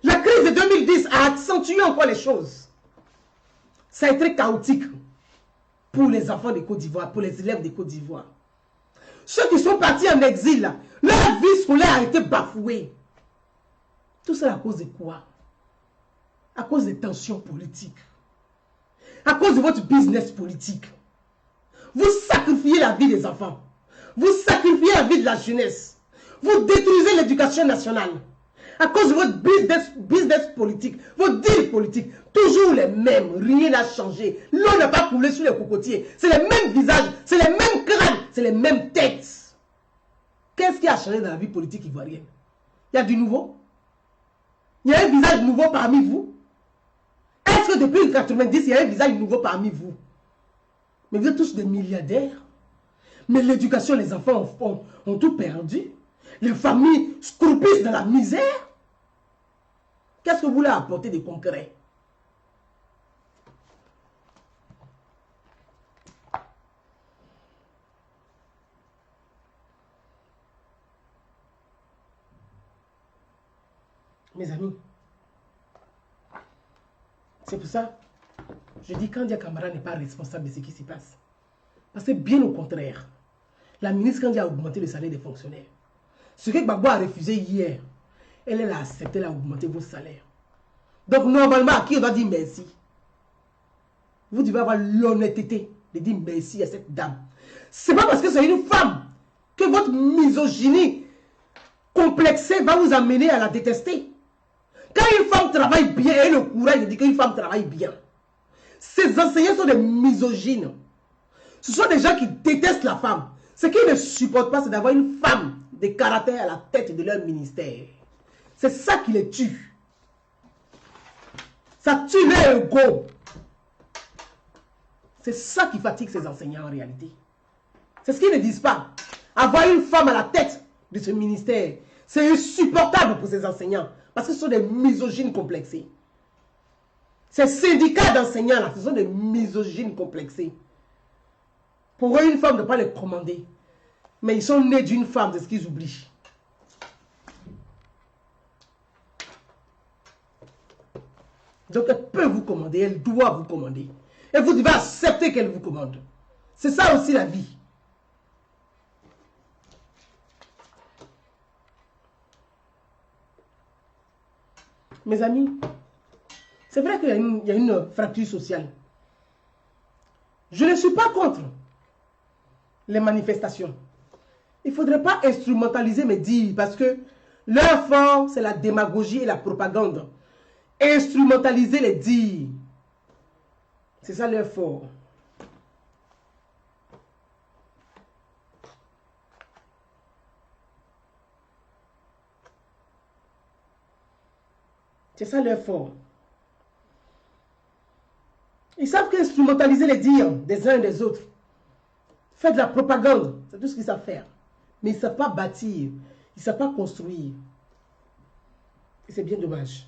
La crise de 2010 a accentué encore les choses. Ça a été chaotique pour les enfants de Côte d'Ivoire, pour les élèves de Côte d'Ivoire. Ceux qui sont partis en exil, là, leur vie scolaire a été bafouée. Tout ça à cause de quoi? À cause des tensions politiques. À cause de votre business politique. Vous sacrifiez la vie des enfants. Vous sacrifiez la vie de la jeunesse. Vous détruisez l'éducation nationale. À cause de votre business politique, vos deals politiques, toujours les mêmes, rien n'a changé. L'eau n'a pas coulé sur les cocotiers. C'est les mêmes visages, c'est les mêmes crânes, c'est les mêmes têtes. Qu'est-ce qui a changé dans la vie politique ivoirienne? Il y a du nouveau? Il y a un visage nouveau parmi vous? Est-ce que depuis 1990, il y a un visage nouveau parmi vous? Mais vous êtes tous des milliardaires. Mais l'éducation, les enfants ont tout perdu. Les familles scroupissent dans la misère. Qu'est-ce que vous voulez apporter de concret? Mes amis, c'est pour ça, je dis Kandia Camara n'est pas responsable de ce qui se passe. Parce que bien au contraire, la ministre Kandia a augmenté le salaire des fonctionnaires. Ce que Gbagbo a refusé hier, elle a accepté, elle a augmenté vos salaires. Donc normalement, à qui on doit dire merci? Vous devez avoir l'honnêteté de dire merci à cette dame. C'est pas parce que c'est une femme que votre misogynie complexée va vous amener à la détester. Quand une femme travaille bien, elle a le courage de dire qu'une femme travaille bien. Ces enseignants sont des misogynes. Ce sont des gens qui détestent la femme. Ce qu'ils ne supportent pas, c'est d'avoir une femme de caractère à la tête de leur ministère. C'est ça qui les tue. Ça tue leur ego. C'est ça qui fatigue ces enseignants en réalité. C'est ce qu'ils ne disent pas. Avoir une femme à la tête de ce ministère, c'est insupportable pour ces enseignants. Parce que ce sont des misogynes complexés. Ces syndicats d'enseignants là, ce sont des misogynes complexés. Pour eux, une femme ne peut pas les commander. Mais ils sont nés d'une femme, c'est ce qu'ils oublient. Donc elle peut vous commander, elle doit vous commander. Et vous devez accepter qu'elle vous commande. C'est ça aussi la vie. Mes amis, c'est vrai qu'il y a une fracture sociale. Je ne suis pas contre les manifestations. Il ne faudrait pas instrumentaliser mes dires parce que leur fort, c'est la démagogie et la propagande. Instrumentaliser les dires. C'est ça leur fort. C'est ça leur fort. Ils savent qu'instrumentaliser les dires des uns et des autres. Faire de la propagande, c'est tout ce qu'ils savent faire. Mais ils ne savent pas bâtir, ils ne savent pas construire. Et c'est bien dommage.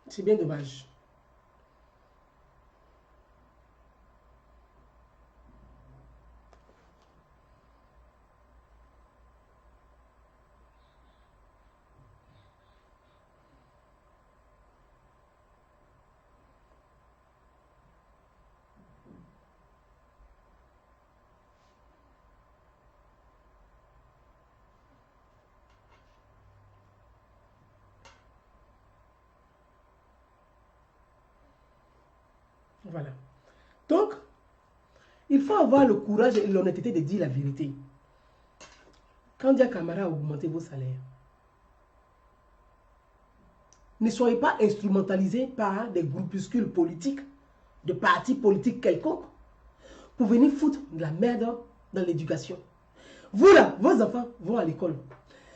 C'est bien dommage. Voilà. Donc, il faut avoir le courage et l'honnêteté de dire la vérité. Kandia Camara a augmenté vos salaires. Ne soyez pas instrumentalisés par des groupuscules politiques, de partis politiques quelconques, pour venir foutre de la merde dans l'éducation. Vous là, vos enfants vont à l'école.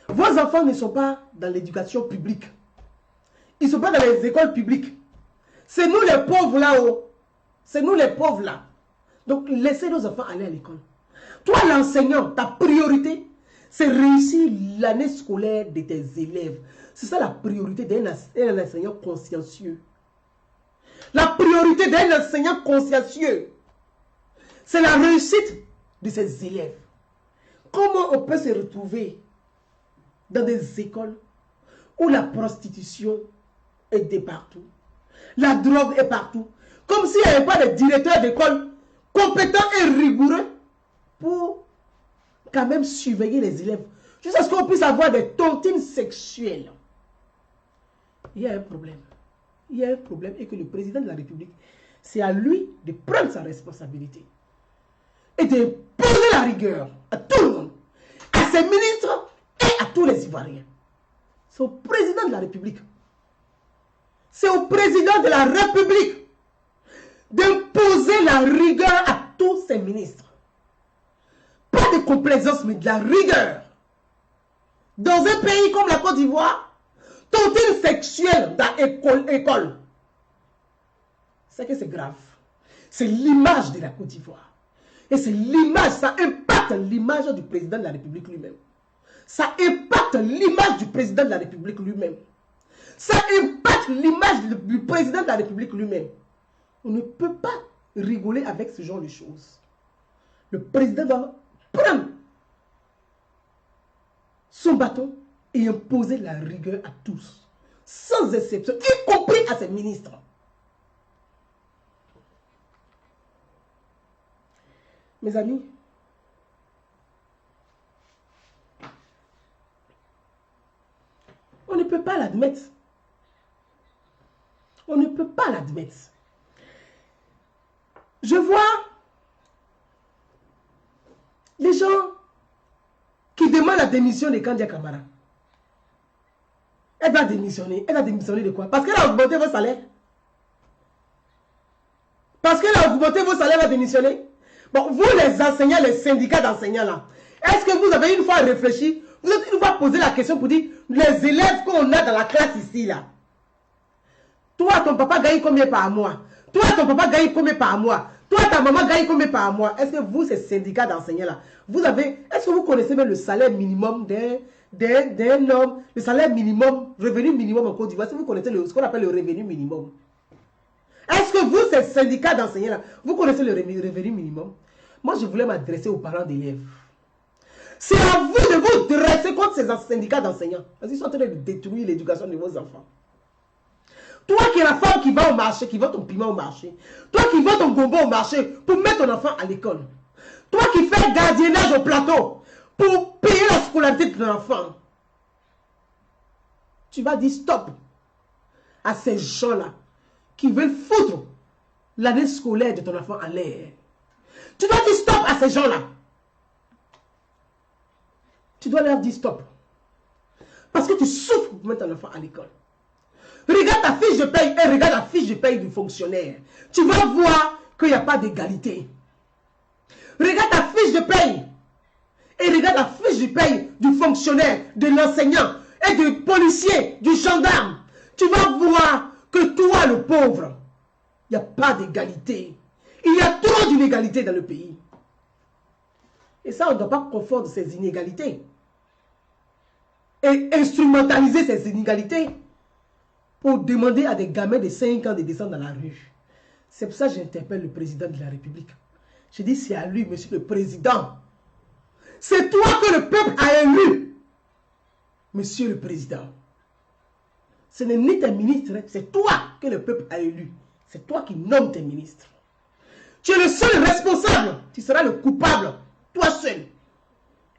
Vos enfants ne sont pas dans l'éducation publique. Ils ne sont pas dans les écoles publiques. C'est nous les pauvres là-haut. C'est nous les pauvres là. Donc laissez nos enfants aller à l'école. Toi l'enseignant, ta priorité, c'est réussir l'année scolaire de tes élèves. C'est ça la priorité d'un enseignant consciencieux. La priorité d'un enseignant consciencieux, c'est la réussite de ses élèves. Comment on peut se retrouver dans des écoles où la prostitution est de partout, la drogue est partout, comme s'il n'y avait pas de directeur d'école compétent et rigoureux pour quand même surveiller les élèves, jusqu'à ce qu'on puisse avoir des tontines sexuelles. Il y a un problème. Il y a un problème et que le président de la République, c'est à lui de prendre sa responsabilité et de poser la rigueur à tout le monde, à ses ministres et à tous les Ivoiriens. C'est au président de la République. C'est au président de la République d'imposer la rigueur à tous ses ministres. Pas de complaisance, mais de la rigueur. Dans un pays comme la Côte d'Ivoire, tontine sexuelle dans l'école, c'est que c'est grave. C'est l'image de la Côte d'Ivoire. Et c'est l'image, ça impacte l'image du président de la République lui-même. Ça impacte l'image du président de la République lui-même. Ça impacte l'image du président de la République lui-même. On ne peut pas rigoler avec ce genre de choses. Le président doit prendre son bâton et imposer la rigueur à tous, sans exception, y compris à ses ministres. Mes amis, on ne peut pas l'admettre. On ne peut pas l'admettre. Je vois les gens qui demandent la démission de Kandia Camara. Elle va démissionner. Elle va démissionner de quoi? Parce qu'elle a augmenté vos salaires. Parce qu'elle a augmenté vos salaires, elle va démissionner. Bon, vous les enseignants, les syndicats d'enseignants là, est-ce que vous avez une fois réfléchi, vous avez une fois posé la question pour dire, les élèves qu'on a dans la classe ici là, toi ton papa gagne combien par mois? Toi ton papa gagne combien par mois? Toi ta maman gagne combien par mois? Est-ce que vous, ces syndicats d'enseignants là, vous avez, est-ce que vous connaissez même le salaire minimum d'un homme, le salaire minimum, revenu minimum en Côte d'Ivoire? Est-ce que vous connaissez ce qu'on appelle le revenu minimum? Est-ce que vous, ces syndicats d'enseignants là, vous connaissez le revenu minimum? Moi, je voulais m'adresser aux parents d'élèves. C'est à vous de vous dresser contre ces syndicats d'enseignants. Parce qu'ils sont en train de détruire l'éducation de vos enfants. Toi qui es la femme qui va au marché, qui vend ton piment au marché. Toi qui vends ton gombo au marché pour mettre ton enfant à l'école. Toi qui fais gardiennage au plateau pour payer la scolarité de ton enfant. Tu vas dire stop à ces gens-là qui veulent foutre l'année scolaire de ton enfant en l'air. Tu dois dire stop à ces gens-là. Tu dois leur dire stop. Parce que tu souffres pour mettre ton enfant à l'école. Regarde ta fiche de paye et regarde la fiche de paye du fonctionnaire. Tu vas voir qu'il n'y a pas d'égalité. Regarde ta fiche de paye et regarde la fiche de paye du fonctionnaire, de l'enseignant et du policier, du gendarme. Tu vas voir que toi, le pauvre, il n'y a pas d'égalité. Il y a trop d'inégalités dans le pays. Et ça, on ne doit pas confondre ces inégalités et instrumentaliser ces inégalités pour demander à des gamins de 5 ans de descendre dans la rue. C'est pour ça que j'interpelle le président de la République. Je dis, c'est à lui, monsieur le président. C'est toi que le peuple a élu, monsieur le président. Ce n'est ni tes ministres, c'est toi que le peuple a élu. C'est toi qui nommes tes ministres. Tu es le seul responsable. Tu seras le coupable, toi seul.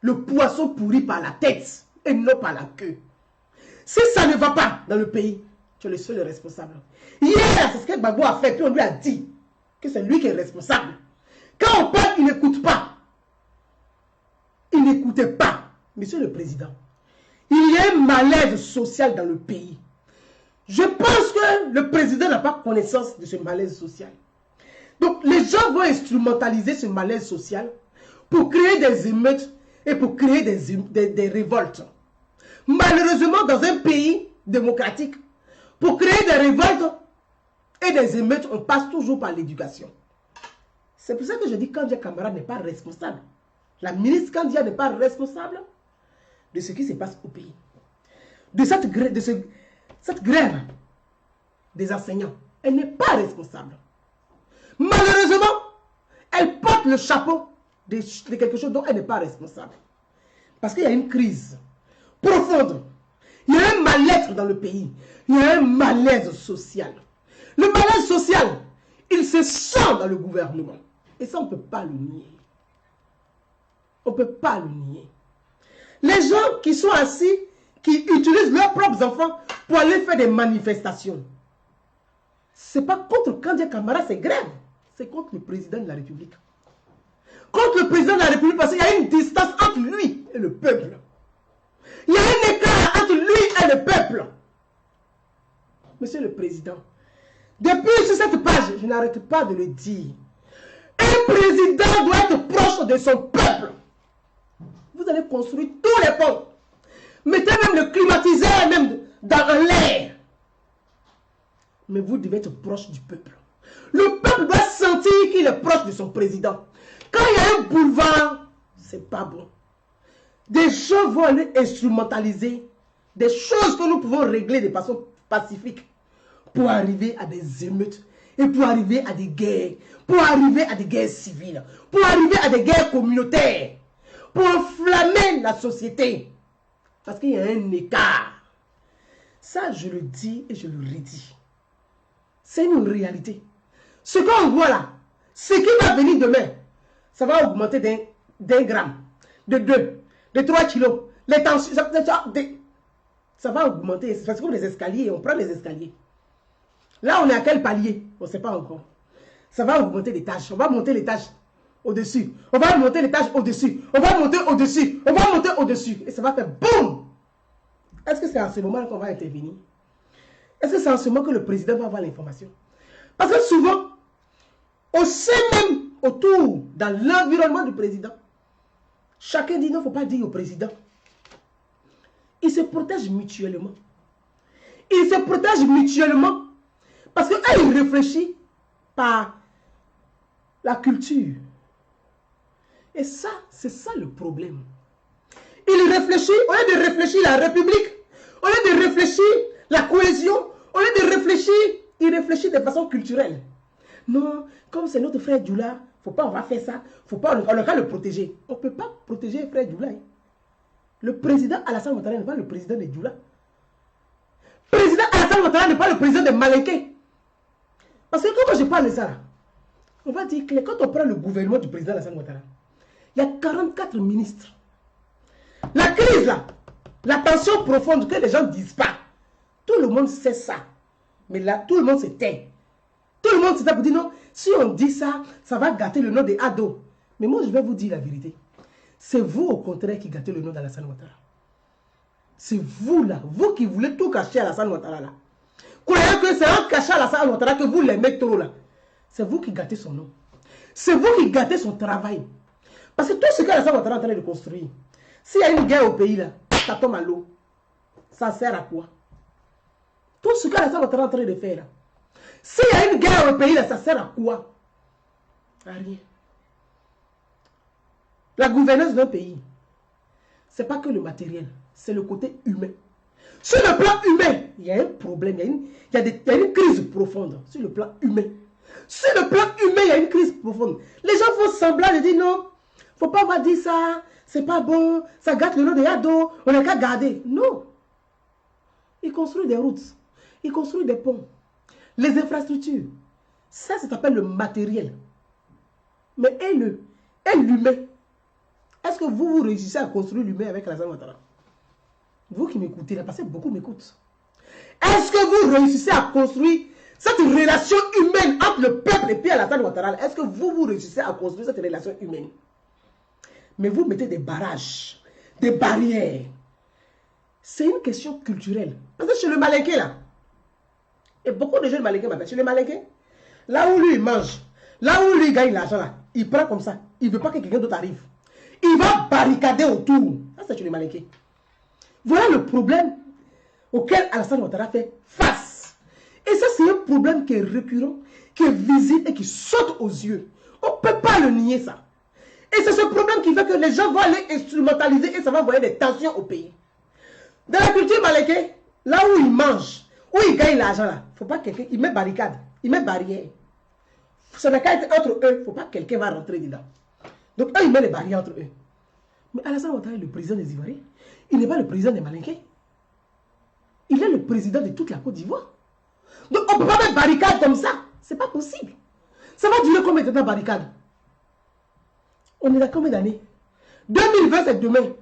Le poisson pourri par la tête et non par la queue. Si ça ne va pas dans le pays, tu es le seul responsable. Hier, c'est ce que Gbagbo a fait, puis on lui a dit que c'est lui qui est responsable. Quand on parle, il n'écoute pas. Il n'écoutait pas. Monsieur le Président, il y a un malaise social dans le pays. Je pense que le président n'a pas connaissance de ce malaise social. Donc, les gens vont instrumentaliser ce malaise social pour créer des émeutes et pour créer des révoltes. Malheureusement, dans un pays démocratique, pour créer des révoltes et des émeutes, on passe toujours par l'éducation. C'est pour ça que je dis que Kandia Camara n'est pas responsable. La ministre Kandia n'est pas responsable de ce qui se passe au pays. De cette grève des enseignants. Elle n'est pas responsable. Malheureusement, elle porte le chapeau de quelque chose dont elle n'est pas responsable. Parce qu'il y a une crise profonde. Il y a un mal-être dans le pays. Il y a un malaise social. Le malaise social, il se sent dans le gouvernement. Et ça, on ne peut pas le nier. On ne peut pas le nier. Les gens qui sont assis, qui utilisent leurs propres enfants pour aller faire des manifestations, ce n'est pas contre Kandia Camara, c'est grève. C'est contre le président de la République. Contre le président de la République, parce qu'il y a une distance entre lui et le peuple. Il y a un écart entre lui et le peuple. Monsieur le Président, depuis sur cette page, je n'arrête pas de le dire. Un président doit être proche de son peuple. Vous allez construire tous les ponts. Mettez même le climatiseur même dans l'air. Mais vous devez être proche du peuple. Le peuple doit sentir qu'il est proche de son président. Quand il y a un boulevard, c'est pas bon. Des gens vont aller instrumentaliser des choses que nous pouvons régler de façon pacifique pour arriver à des émeutes et pour arriver à des guerres, pour arriver à des guerres civiles, pour arriver à des guerres communautaires, pour enflammer la société. Parce qu'il y a un écart. Ça, je le dis et je le redis. C'est une réalité. Ce qu'on voit là, ce qui va venir demain, ça va augmenter d'un gramme, de 2, de 3 kilos. Les tensions, ça va augmenter. C'est comme les escaliers, on prend les escaliers. Là, on est à quel palier? On ne sait pas encore. Ça va augmenter les tâches. On va monter les tâches au-dessus. On va monter les tâches au-dessus. On va monter au-dessus. On va monter au-dessus. Et ça va faire boum! Est-ce que c'est en ce moment qu'on va intervenir? Est-ce que c'est en ce moment que le président va avoir l'information? Parce que souvent, au sein même, autour, dans l'environnement du président, chacun dit non, il ne faut pas dire au président. Ils se protègent mutuellement. Ils se protègent mutuellement parce qu'ils réfléchissent par la culture. Et ça, c'est ça le problème. Ils réfléchissent, au lieu de réfléchir la République, au lieu de réfléchir la cohésion, au lieu de réfléchir, ils réfléchissent de façon culturelle. Non, comme c'est notre frère Djoula, faut pas, on va faire ça, faut pas, on va le protéger. On ne peut pas protéger le frère Djoula. Le président Alassane Ouattara n'est pas le président de Djoula. Le président Alassane Ouattara n'est pas le président de Malinké. Parce que quand je parle de ça, on va dire que quand on prend le gouvernement du président Alassane Ouattara, il y a 44 ministres. La crise là, la tension profonde que les gens ne disent pas, tout le monde sait ça. Mais là, tout le monde se tait. Tout le monde se tait pour dire non, si on dit ça, ça va gâter le nom des ados. Mais moi, je vais vous dire la vérité. C'est vous, au contraire, qui gâtez le nom d'Alassane Ouattara. C'est vous, là. Vous qui voulez tout cacher à Alassane Ouattara, là. Croyez que c'est un cachet à Alassane Ouattara que vous l'aimez trop, là. C'est vous qui gâtez son nom. C'est vous qui gâtez son travail. Parce que tout ce qu'Alassane Ouattara est en train de construire, s'il y a une guerre au pays, là, ça tombe à l'eau. Ça sert à quoi? Tout ce qu'Alassane Ouattara est en train de faire, là. S'il y a une guerre au pays, là, ça sert à quoi? À rien. La gouvernance d'un pays, ce n'est pas que le matériel, c'est le côté humain. Sur le plan humain, il y a un problème, il y a une crise profonde. Sur le plan humain. Sur le plan humain, il y a une crise profonde. Les gens font semblant de dire non, il ne faut pas avoir dit ça, c'est pas bon, ça gâte le nom des ados, on n'a qu'à garder. Non. Ils construisent des routes, ils construisent des ponts, les infrastructures. Ça s'appelle le matériel. Mais et l'humain? Est-ce que vous réussissez à construire l'humain avec Alassane Ouattara? Vous qui m'écoutez là, parce que beaucoup m'écoutent. Est-ce que vous réussissez à construire Cette relation humaine entre le peuple et puis Alassane Ouattara, est-ce que vous réussissez à construire cette relation humaine? Mais vous mettez des barrages, des barrières. C'est une question culturelle. Parce que chez le Malinké, là, et beaucoup de jeunes Malinké m'appellent, chez le Malinké, là où lui il mange, là où lui gagne l'argent, là, il prend comme ça. Il ne veut pas que quelqu'un d'autre arrive. Il va barricader autour. Ça, c'est chez le Malinké. Voilà le problème auquel Alassane Ouattara fait face. Et ça, c'est un problème qui est récurrent, qui est visible et qui saute aux yeux. On ne peut pas le nier, ça. Et c'est ce problème qui fait que les gens vont aller instrumentaliser et ça va envoyer des tensions au pays. Dans la culture malinké, là où ils mangent, où ils gagnent l'argent, là, il ne faut pas quelqu'un, il met barricade, il met barrière. Ça n'a qu'à être entre eux, il ne faut pas que quelqu'un va rentrer dedans. Donc, eux, ils mettent les barrières entre eux. Mais Alassane Ouattara est le président des Ivoiriens. Il n'est pas le président des Malinké. Il est le président de toute la Côte d'Ivoire. Donc, on ne peut pas mettre barricade comme ça. Ce n'est pas possible. Ça va durer combien de temps, barricade? On est à combien d'années? 2020, c'est demain.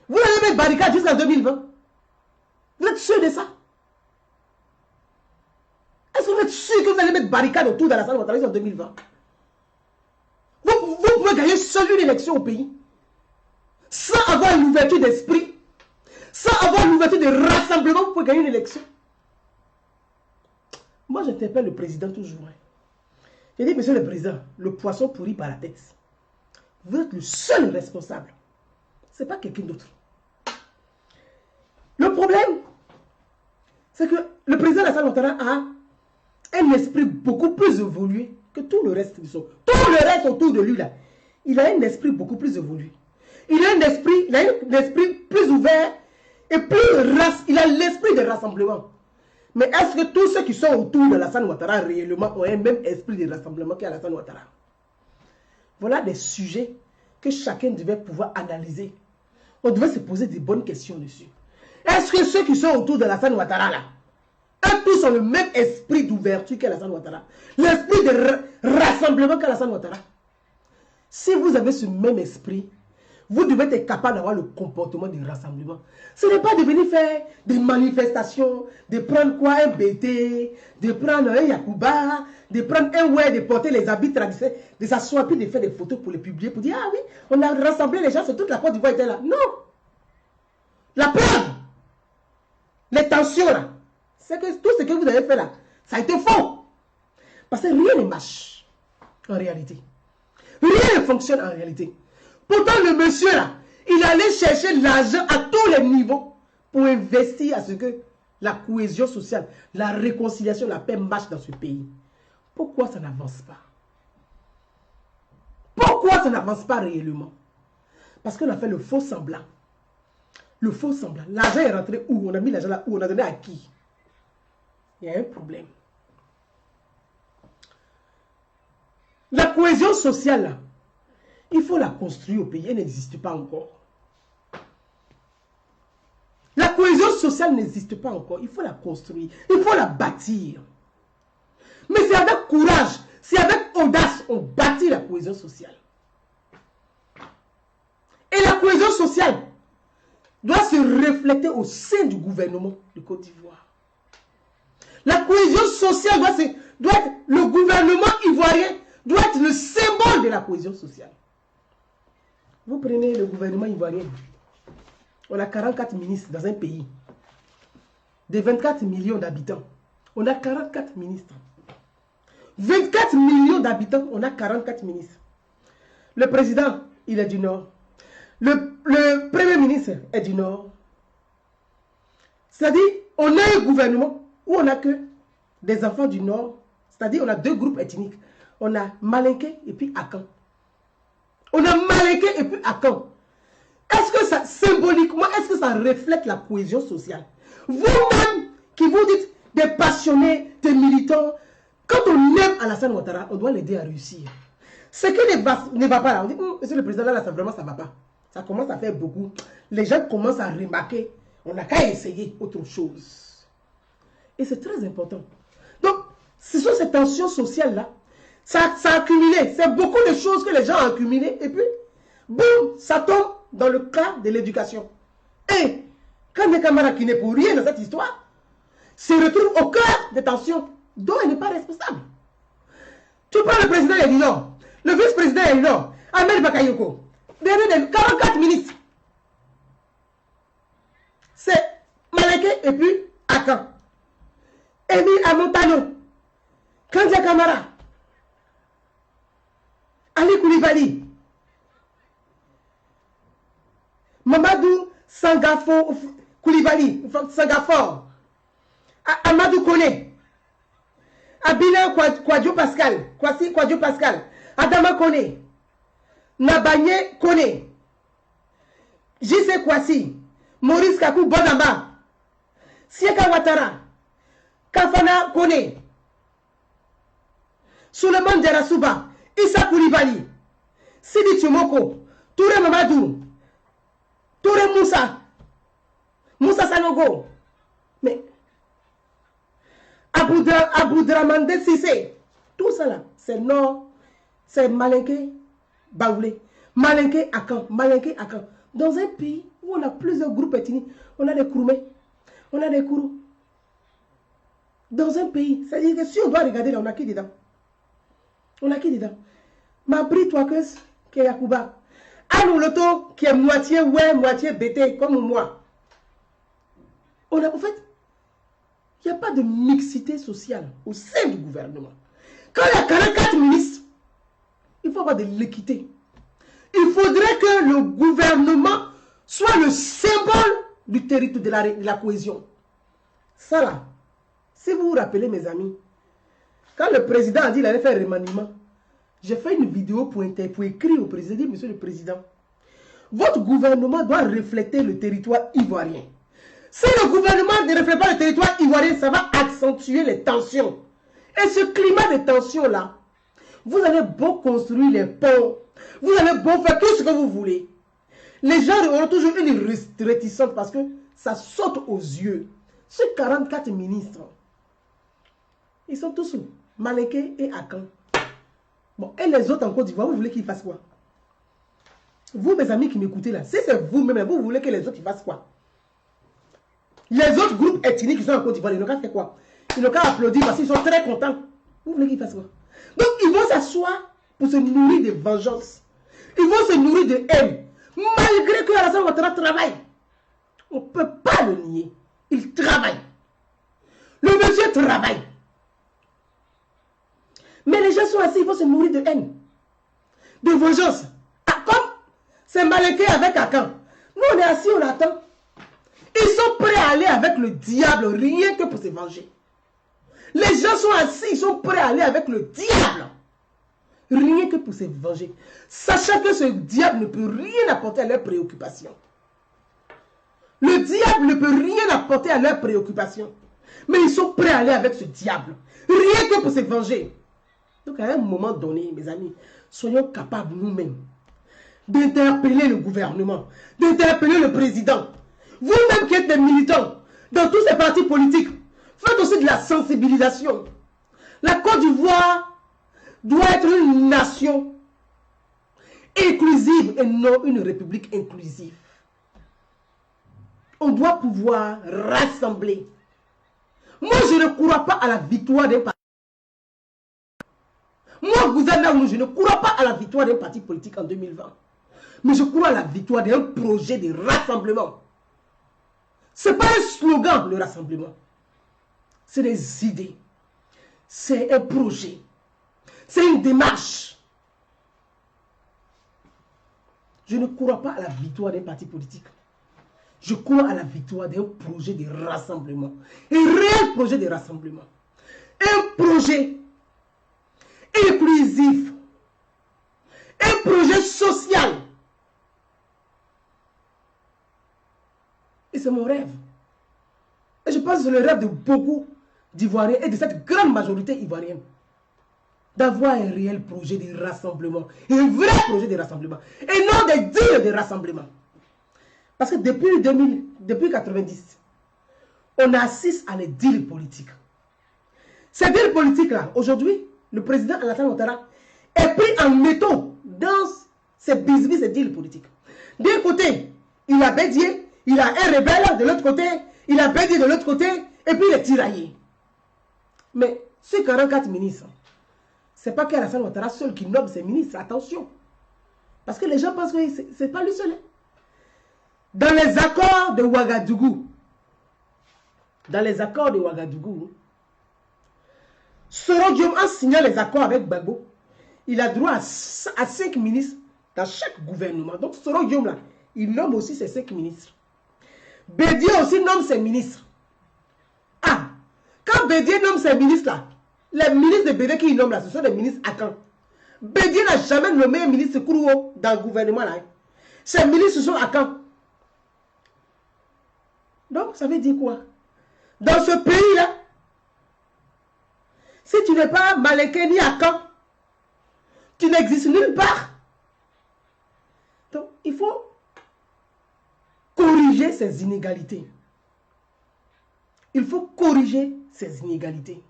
Vous allez mettre barricade jusqu'en 2020. Vous êtes sûr de ça? Est-ce que vous êtes sûr que vous allez mettre barricade autour de la salle de en 2020? Vous pouvez gagner seule une élection au pays sans avoir une ouverture d'esprit, sans avoir une ouverture de rassemblement. Vous pouvez gagner une élection. Moi, j'interpelle le président toujours. J'ai dit, monsieur le président, le poisson pourrit par la tête. Vous êtes le seul responsable. Ce n'est pas quelqu'un d'autre. Le problème, c'est que le président Alassane Ouattara a un esprit beaucoup plus évolué que tout le reste. Tout le reste autour de lui, là, il a un esprit beaucoup plus évolué. Il a un esprit plus ouvert et il a l'esprit de rassemblement. Mais est-ce que tous ceux qui sont autour d'Alassane Ouattara réellement ont un même esprit de rassemblement qu'Alassane Ouattara? Voilà des sujets que chacun devait pouvoir analyser. On devait se poser des bonnes questions dessus. Est-ce que ceux qui sont autour d'Alassane Ouattara, là, eux tous ont le même esprit d'ouverture qu'Alassane Ouattara? L'esprit de rassemblement qu'Alassane Ouattara? Si vous avez ce même esprit, vous devez être capable d'avoir le comportement du rassemblement. Ce n'est pas de venir faire des manifestations, de prendre quoi, un BT, de prendre un Yakuba, de prendre un ouais, de porter les habits traditionnels, de s'asseoir puis de faire des photos pour les publier, pour dire, ah oui, on a rassemblé les gens, c'est toute la Côte d'Ivoire était là. Non! La preuve, les tensions là, c'est que tout ce que vous avez fait là, ça a été faux. Parce que rien ne marche en réalité. Rien ne fonctionne en réalité. Pourtant, le monsieur là, il allait chercher l'argent à tous les niveaux pour investir à ce que la cohésion sociale, la réconciliation, la paix marche dans ce pays. Pourquoi ça n'avance pas? Pourquoi ça n'avance pas réellement? Parce qu'on a fait le faux semblant. Le faux semblant. L'argent est rentré où? On a mis l'argent là où? On a donné à qui? Il y a un problème. La cohésion sociale là, il faut la construire au pays, elle n'existe pas encore. La cohésion sociale n'existe pas encore, il faut la construire, il faut la bâtir. Mais c'est avec courage, c'est avec audace on bâtit la cohésion sociale. Et la cohésion sociale doit se refléter au sein du gouvernement de Côte d'Ivoire. La cohésion sociale doit être, le gouvernement ivoirien doit être le symbole de la cohésion sociale. Vous prenez le gouvernement ivoirien, on a 44 ministres dans un pays de 24 millions d'habitants. On a 44 ministres. 24 millions d'habitants, on a 44 ministres. Le président, il est du Nord. Le premier ministre est du Nord. C'est-à-dire, on a un gouvernement où on n'a que des enfants du Nord. C'est-à-dire, on a deux groupes ethniques. On a Malinké et puis Akan. On a Malinké et puis Akan. Est-ce que ça, symboliquement, est-ce que ça reflète la cohésion sociale? Vous-même, qui vous dites des passionnés, des militants, quand on aime Alassane Ouattara, on doit l'aider à réussir. Ce qui ne va pas là, on dit, monsieur le président, là, ça vraiment, ça ne va pas. Ça commence à faire beaucoup. Les gens commencent à remarquer, on n'a qu'à essayer autre chose. Et c'est très important. Donc, ce sont ces tensions sociales-là. Ça a accumulé. C'est beaucoup de choses que les gens ont accumulées. Et puis, boum, ça tombe dans le cas de l'éducation. Et quand des camarades qui n'est pour rien dans cette histoire, se retrouve au cœur des tensions dont elle n'est pas responsable. Tu prends le président Elino, le vice-président Elino, Ahmed Bakayoko, derrière 44 ministres. C'est Maleke et puis Akan. Émile Amontano, Kandia Kamara, Ali Koulibaly, Mamadou Sangafo Koulibaly, Sangafor, Amadou Kone, Abina Kwadjo Pascal, Kwasi Kwadjo Pascal, Adama Kone, Nabanye Kone, Jise Kwasi, Maurice Kakou Bonamba, Sieka Ouattara, Kafana Kone, Souleymane Diarra-Souba, Issa Koulibaly, Sidi Tchumoko, Touré Mamadou, Touré Moussa, Moussa Sanogo, mais Aboudraman Sissé, tout ça là, c'est non, c'est Malinké Baoulé, Malinké Akan, Malinké Akan. Dans un pays où on a plusieurs groupes ethniques, on a des Kouroumés, on a des Kourous. Dans un pays, c'est-à-dire que si on doit regarder là, on a qui dedans? On a qui dedans? Mabri Touakeus, qui est Yakouba. Anou Loto, qui est moitié ouais, moitié bété, comme moi. On a, en fait, il n'y a pas de mixité sociale au sein du gouvernement. Quand il y a 44 ministres, il faut avoir de l'équité. Il faudrait que le gouvernement soit le symbole du territoire, de la cohésion. Ça là, si vous vous rappelez mes amis, quand le président a dit qu'il allait faire un remaniement, j'ai fait une vidéo pour écrire au président, monsieur le président, votre gouvernement doit refléter le territoire ivoirien. Si le gouvernement ne reflète pas le territoire ivoirien, ça va accentuer les tensions. Et ce climat de tension là, vous allez beau construire les ponts, vous allez beau faire tout ce que vous voulez. Les gens auront toujours une réticence parce que ça saute aux yeux. Ces 44 ministres, ils sont tous où? Malinké et Akan. Bon, et les autres en Côte d'Ivoire, vous voulez qu'ils fassent quoi? Vous, mes amis qui m'écoutez là, si c'est vous-même, vous voulez que les autres ils fassent quoi? Les autres groupes ethniques qui sont en Côte d'Ivoire, ils n'ont qu'à faire quoi? Ils n'ont qu'à applaudir parce qu'ils sont très contents. Vous voulez qu'ils fassent quoi? Donc, ils vont s'asseoir pour se nourrir de vengeance. Ils vont se nourrir de haine. Malgré que Alassane Ouattara travaille. On ne peut pas le nier. Il travaille. Le monsieur travaille. Mais les gens sont assis, ils vont se nourrir de haine. De vengeance. Ah, comme c'est Malinké avec Akan. Nous, on est assis, on attend. Ils sont prêts à aller avec le diable, rien que pour se venger. Les gens sont assis, ils sont prêts à aller avec le diable. Rien que pour se venger. Sachant que ce diable ne peut rien apporter à leurs préoccupations. Le diable ne peut rien apporter à leurs préoccupations. Mais ils sont prêts à aller avec ce diable. Rien que pour se venger. Donc à un moment donné, mes amis, soyons capables nous-mêmes d'interpeller le gouvernement, d'interpeller le président. Vous-même qui êtes des militants dans tous ces partis politiques, faites aussi de la sensibilisation. La Côte d'Ivoire doit être une nation inclusive et non une république inclusive. On doit pouvoir rassembler. Moi, je ne crois pas à la victoire d'un parti. Moi, gouvernement, je ne crois pas à la victoire d'un parti politique en 2020. Mais je crois à la victoire d'un projet de rassemblement. Ce n'est pas un slogan, le rassemblement. C'est des idées. C'est un projet. C'est une démarche. Je ne crois pas à la victoire d'un parti politique. Je crois à la victoire d'un projet de rassemblement. Un réel projet de rassemblement. Un projet inclusif. Un projet social. Et c'est mon rêve. Et je pense que c'est le rêve de beaucoup d'Ivoiriens et de cette grande majorité ivoirienne. D'avoir un réel projet de rassemblement. Un vrai projet de rassemblement. Et non des deals de rassemblement. Parce que depuis 1990, on assiste à les deals politiques. Ces deals politiques-là, aujourd'hui, le président Alassane Ouattara est pris en métaux dans ces business et deals politiques. D'un côté, il a Bédié, il a un rebelle, de l'autre côté, il a Bédié, de l'autre côté, Et puis les tiraillés. Mais ces 44 ministres, c'est pas qu'Alassane Ouattara seul qui nomme ses ministres, attention. Parce que les gens pensent que c'est pas lui seul. Dans les accords de Ouagadougou, Soro Guillaume, en signant les accords avec Gbagbo, il a droit à 5 ministres dans chaque gouvernement. Donc Soro Guillaume, là, il nomme aussi ses 5 ministres. Bédié aussi nomme ses ministres. Ah, quand Bédié nomme ses ministres, là, les ministres de Bédié qu'il nomme, là, ce sont des ministres Akan. Bédié n'a jamais nommé un ministre Kourouo dans le gouvernement, là. Ces ministres sont Akan. Donc, ça veut dire quoi? Dans ce pays-là, si tu n'es pas Maléké ni Akan, tu n'existes nulle part. Donc, il faut corriger ces inégalités. Il faut corriger ces inégalités.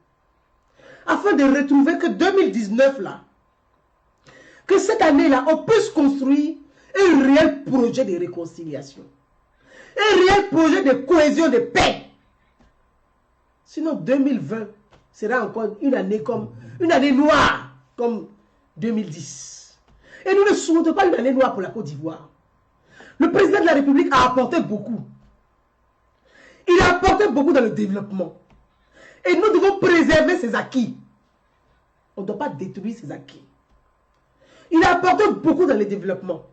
Afin de retrouver que 2019, là, que cette année-là, on puisse construire un réel projet de réconciliation. Un réel projet de cohésion, de paix. Sinon, 2020 sera encore une année noire, comme 2010. Et nous ne souhaitons pas une année noire pour la Côte d'Ivoire. Le président de la République a apporté beaucoup. Il a apporté beaucoup dans le développement. Et nous devons préserver ses acquis. On ne doit pas détruire ses acquis. Il a apporté beaucoup dans le développement.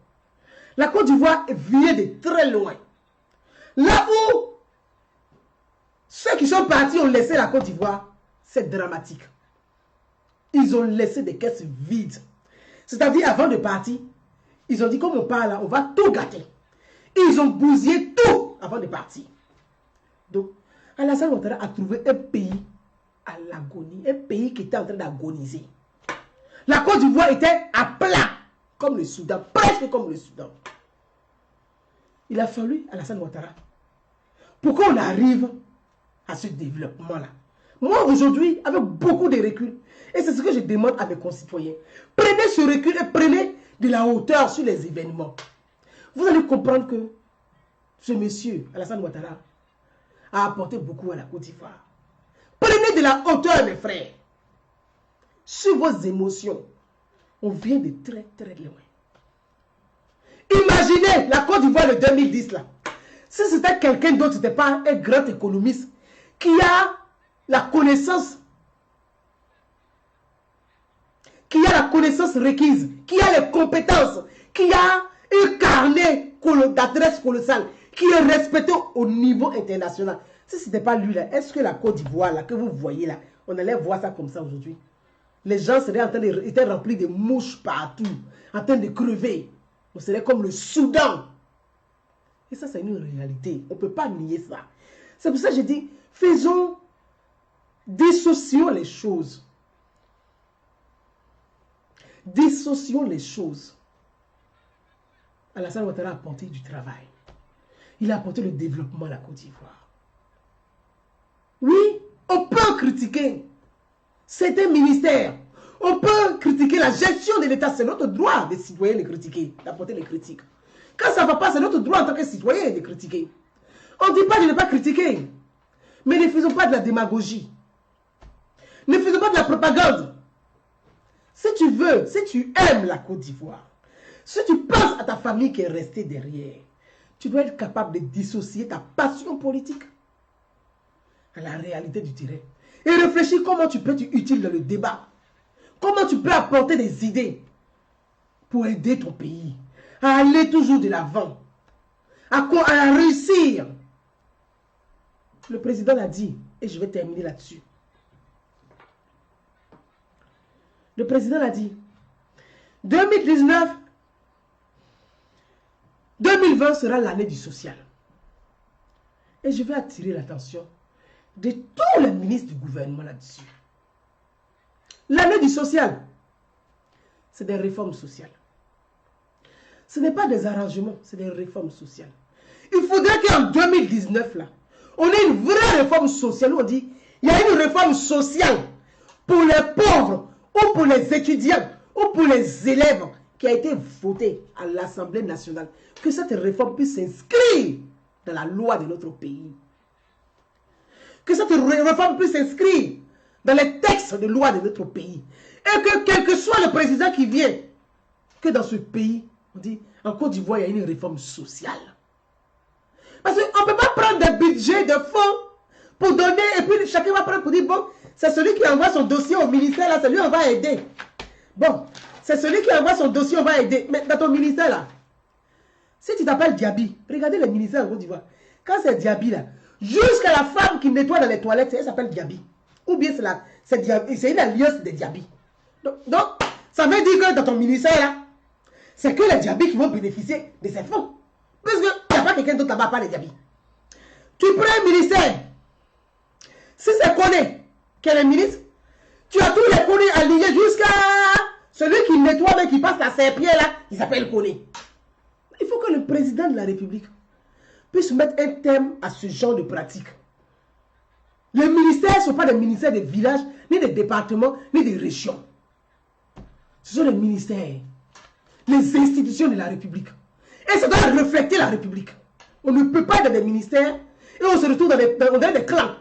La Côte d'Ivoire vient de très loin. Là où ceux qui sont partis ont laissé la Côte d'Ivoire, c'est dramatique. Ils ont laissé des caisses vides. C'est-à-dire, avant de partir, ils ont dit, comme on parle là, on va tout gâter. Ils ont bousillé tout avant de partir. Donc, Alassane Ouattara a trouvé un pays à l'agonie, un pays qui était en train d'agoniser. La Côte d'Ivoire était à plat, comme le Soudan, presque comme le Soudan. Il a fallu Alassane Ouattara pour qu'on arrive à ce développement-là. Moi, aujourd'hui, avec beaucoup de recul, et c'est ce que je demande à mes concitoyens, prenez ce recul et prenez de la hauteur sur les événements. Vous allez comprendre que ce monsieur, Alassane Ouattara, a apporté beaucoup à la Côte d'Ivoire. Prenez de la hauteur, mes frères. Sur vos émotions, on vient de très très loin. Imaginez la Côte d'Ivoire de 2010 là. Si c'était quelqu'un d'autre, ce n'était pas un grand économiste qui a la connaissance, requise, qui a les compétences, qui a un carnet d'adresse colossal, qui est respecté au niveau international. Si ce n'était pas lui là, est-ce que la Côte d'Ivoire là, que vous voyez là, on allait voir ça comme ça aujourd'hui? Les gens seraient en train étaient remplis de mouches partout, en train de crever. On serait comme le Soudan. Et ça, c'est une réalité. On ne peut pas nier ça. C'est pour ça que je dis, dissocions les choses. Dissocions les choses. Alassane Ouattara a apporté du travail. Il a apporté le développement à la Côte d'Ivoire. Oui, on peut critiquer certains ministères. On peut critiquer la gestion de l'État. C'est notre droit des citoyens de critiquer, d'apporter les critiques. Quand ça ne va pas, c'est notre droit en tant que citoyen de critiquer. On ne dit pas de ne pas critiquer. Mais ne faisons pas de la démagogie. Ne faisons pas de la propagande. Si tu veux, si tu aimes la Côte d'Ivoire, si tu penses à ta famille qui est restée derrière, tu dois être capable de dissocier ta passion politique à la réalité du terrain. Et réfléchir comment tu peux être utile dans le débat. Comment tu peux apporter des idées pour aider ton pays à aller toujours de l'avant, à réussir. Le président l'a dit, et je vais terminer là-dessus. Le président l'a dit, 2019, 2020 sera l'année du social. Et je vais attirer l'attention de tous les ministres du gouvernement là-dessus. L'année du social, c'est des réformes sociales. Ce n'est pas des arrangements, c'est des réformes sociales. Il faudrait qu'en 2019, là, on ait une vraie réforme sociale où on dit, il y a une réforme sociale pour les pauvres, ou pour les étudiants, ou pour les élèves, qui a été votée à l'Assemblée nationale. Que cette réforme puisse s'inscrire dans la loi de notre pays. que cette réforme puisse s'inscrire dans les textes de loi de notre pays. Et que quel que soit le président qui vient, que dans ce pays, on dit, en Côte d'Ivoire, il y a une réforme sociale. Parce qu'on ne peut pas prendre des budgets de fonds pour donner, et puis chacun va prendre pour dire, bon, c'est celui qui envoie son dossier au ministère, là, c'est lui, on va aider. Bon, c'est celui qui envoie son dossier, on va aider. Mais dans ton ministère, là, si tu t'appelles Diaby, regardez les ministères en Côte d'Ivoire. Quand c'est Diaby, là, jusqu'à la femme qui nettoie dans les toilettes, elle s'appelle Diaby. Ou bien c'est une alliance de Diaby. Donc, ça veut dire que dans ton ministère, là, c'est que les Diaby qui vont bénéficier de ces fonds. Parce qu'il n'y a pas quelqu'un d'autre là-bas à part les Diaby. Tu prends un ministère. Si c'est Koné qui est le ministre, tu as tous les Koné alignés jusqu'à celui qui nettoie mais qui passe à ses pieds là, il s'appelle Koné. Il faut que le président de la République puisse mettre un terme à ce genre de pratique. Les ministères ne sont pas des ministères des villages, ni des départements, ni des régions. Ce sont les ministères, les institutions de la République. Et ça doit refléter la République. On ne peut pas être dans des ministères et on se retrouve dans des clans.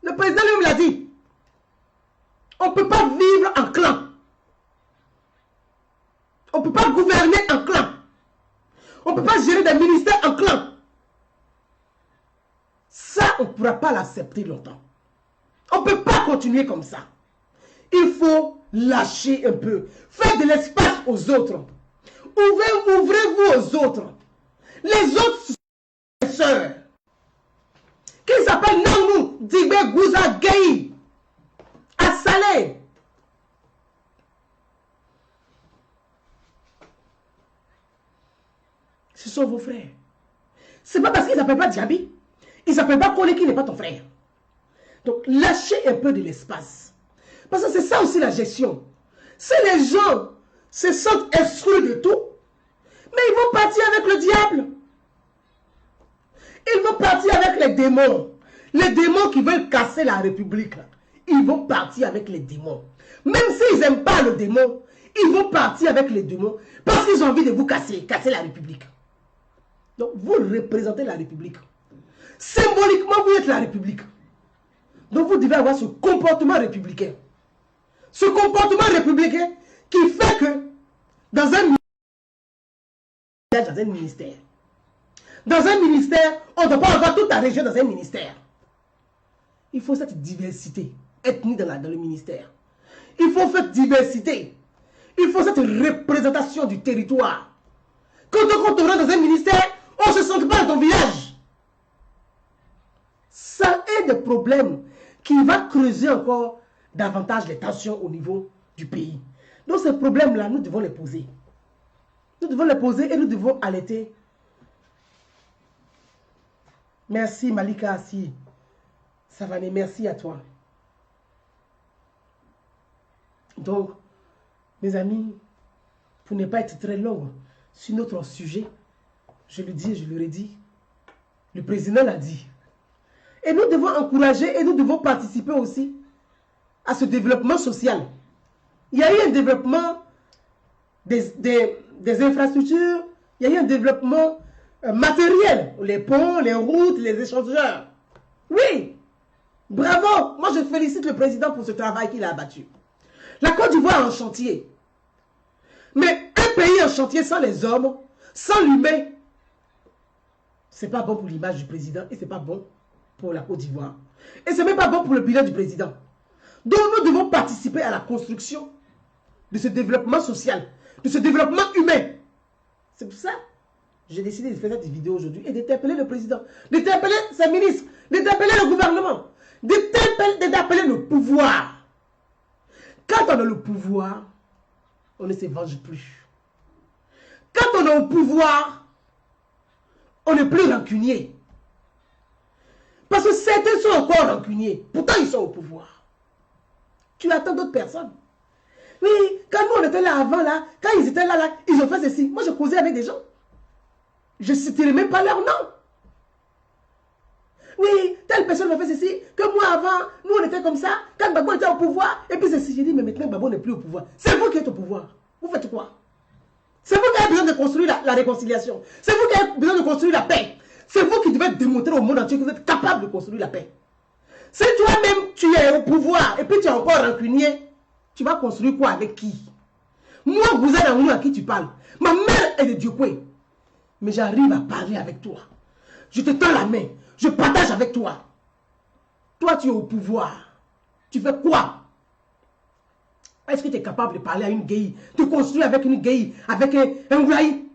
Le président lui-même l'a dit. On ne peut pas vivre en clan. On ne peut pas gouverner en clan. On ne peut pas gérer des ministères en clan. Ça, on ne pourra pas l'accepter longtemps. On ne peut pas continuer comme ça. Il faut lâcher un peu. Faites de l'espace aux autres. Ouvrez-vous aux autres. Les autres sont les sœurs. Qui s'appellent Nangou, Digbe, Gouza, Gueye, Assalé. Ce sont vos frères. C'est pas parce qu'ils ne s'appellent pas Diaby. Ils ne s'appellent pas Koné qui n'est pas ton frère. Donc lâchez un peu de l'espace. Parce que c'est ça aussi la gestion. Si les gens se sentent exclus de tout, mais ils vont partir avec le diable. Ils vont partir avec les démons. Les démons qui veulent casser la République. Ils vont partir avec les démons. Même s'ils n'aiment pas le démon, ils vont partir avec les démons parce qu'ils ont envie de vous casser la République. Donc vous représentez la République. Symboliquement, vous êtes la République. Donc vous devez avoir ce comportement républicain. Ce comportement républicain qui fait que dans un ministère, on ne doit pas avoir toute la région dans un ministère. Il faut cette diversité ethnique dans le ministère. Il faut cette diversité. Il faut cette représentation du territoire. Quand on rentre dans un ministère, on ne se sent pas dans ton village. Ça est des problèmes qui va creuser encore davantage les tensions au niveau du pays. Donc ces problèmes-là, nous devons les poser. Nous devons les poser et nous devons alerter. Merci Malika Assi. Savané, merci à toi. Donc, mes amis, pour ne pas être très long sur notre sujet, je le dis et je le redis, le président l'a dit. Et nous devons encourager et nous devons participer aussi à ce développement social. Il y a eu un développement des infrastructures, il y a eu un développement matériel, les ponts, les routes, les échangeurs. Oui, bravo, moi je félicite le président pour ce travail qu'il a abattu. La Côte d'Ivoire est en chantier. Mais un pays en chantier sans les hommes, sans l'humain, c'est pas bon pour l'image du président et c'est pas bon pour la Côte d'Ivoire. Et c'est même pas bon pour le bilan du président. Donc nous devons participer à la construction de ce développement social, de ce développement humain. C'est pour ça que j'ai décidé de faire cette vidéo aujourd'hui et d'interpeller le président, d'interpeller ses ministres, d'interpeller le gouvernement, d'interpeller le pouvoir. Quand on a le pouvoir, on ne se venge plus. Quand on est au pouvoir, on n'est plus rancunier. Parce que certains sont encore rancuniers. Pourtant, ils sont au pouvoir. Tu attends d'autres personnes. Oui, quand nous on était là avant, là, quand ils étaient là, ils ont fait ceci. Moi, je causais avec des gens. Je ne citerai même pas leur nom. Oui, telle personne m'a fait ceci, que moi avant, nous on était comme ça, quand Gbagbo était au pouvoir, et puis ceci, j'ai dit, mais maintenant Gbagbo n'est plus au pouvoir. C'est vous qui êtes au pouvoir. Vous faites quoi? C'est vous qui avez besoin de construire la réconciliation. C'est vous qui avez besoin de construire la paix. C'est vous qui devez démontrer au monde entier que vous êtes capable de construire la paix. Si toi-même, tu es au pouvoir et puis tu es encore rancunier, tu vas construire quoi avec qui? Moi, vous êtes à qui tu parles. Ma mère est de Diokwe. Mais j'arrive à parler avec toi. Je te tends la main. Je partage avec toi. Toi, tu es au pouvoir. Tu fais quoi? Est-ce que tu es capable de parler à une gay, de construire avec une gay, avec un Graï?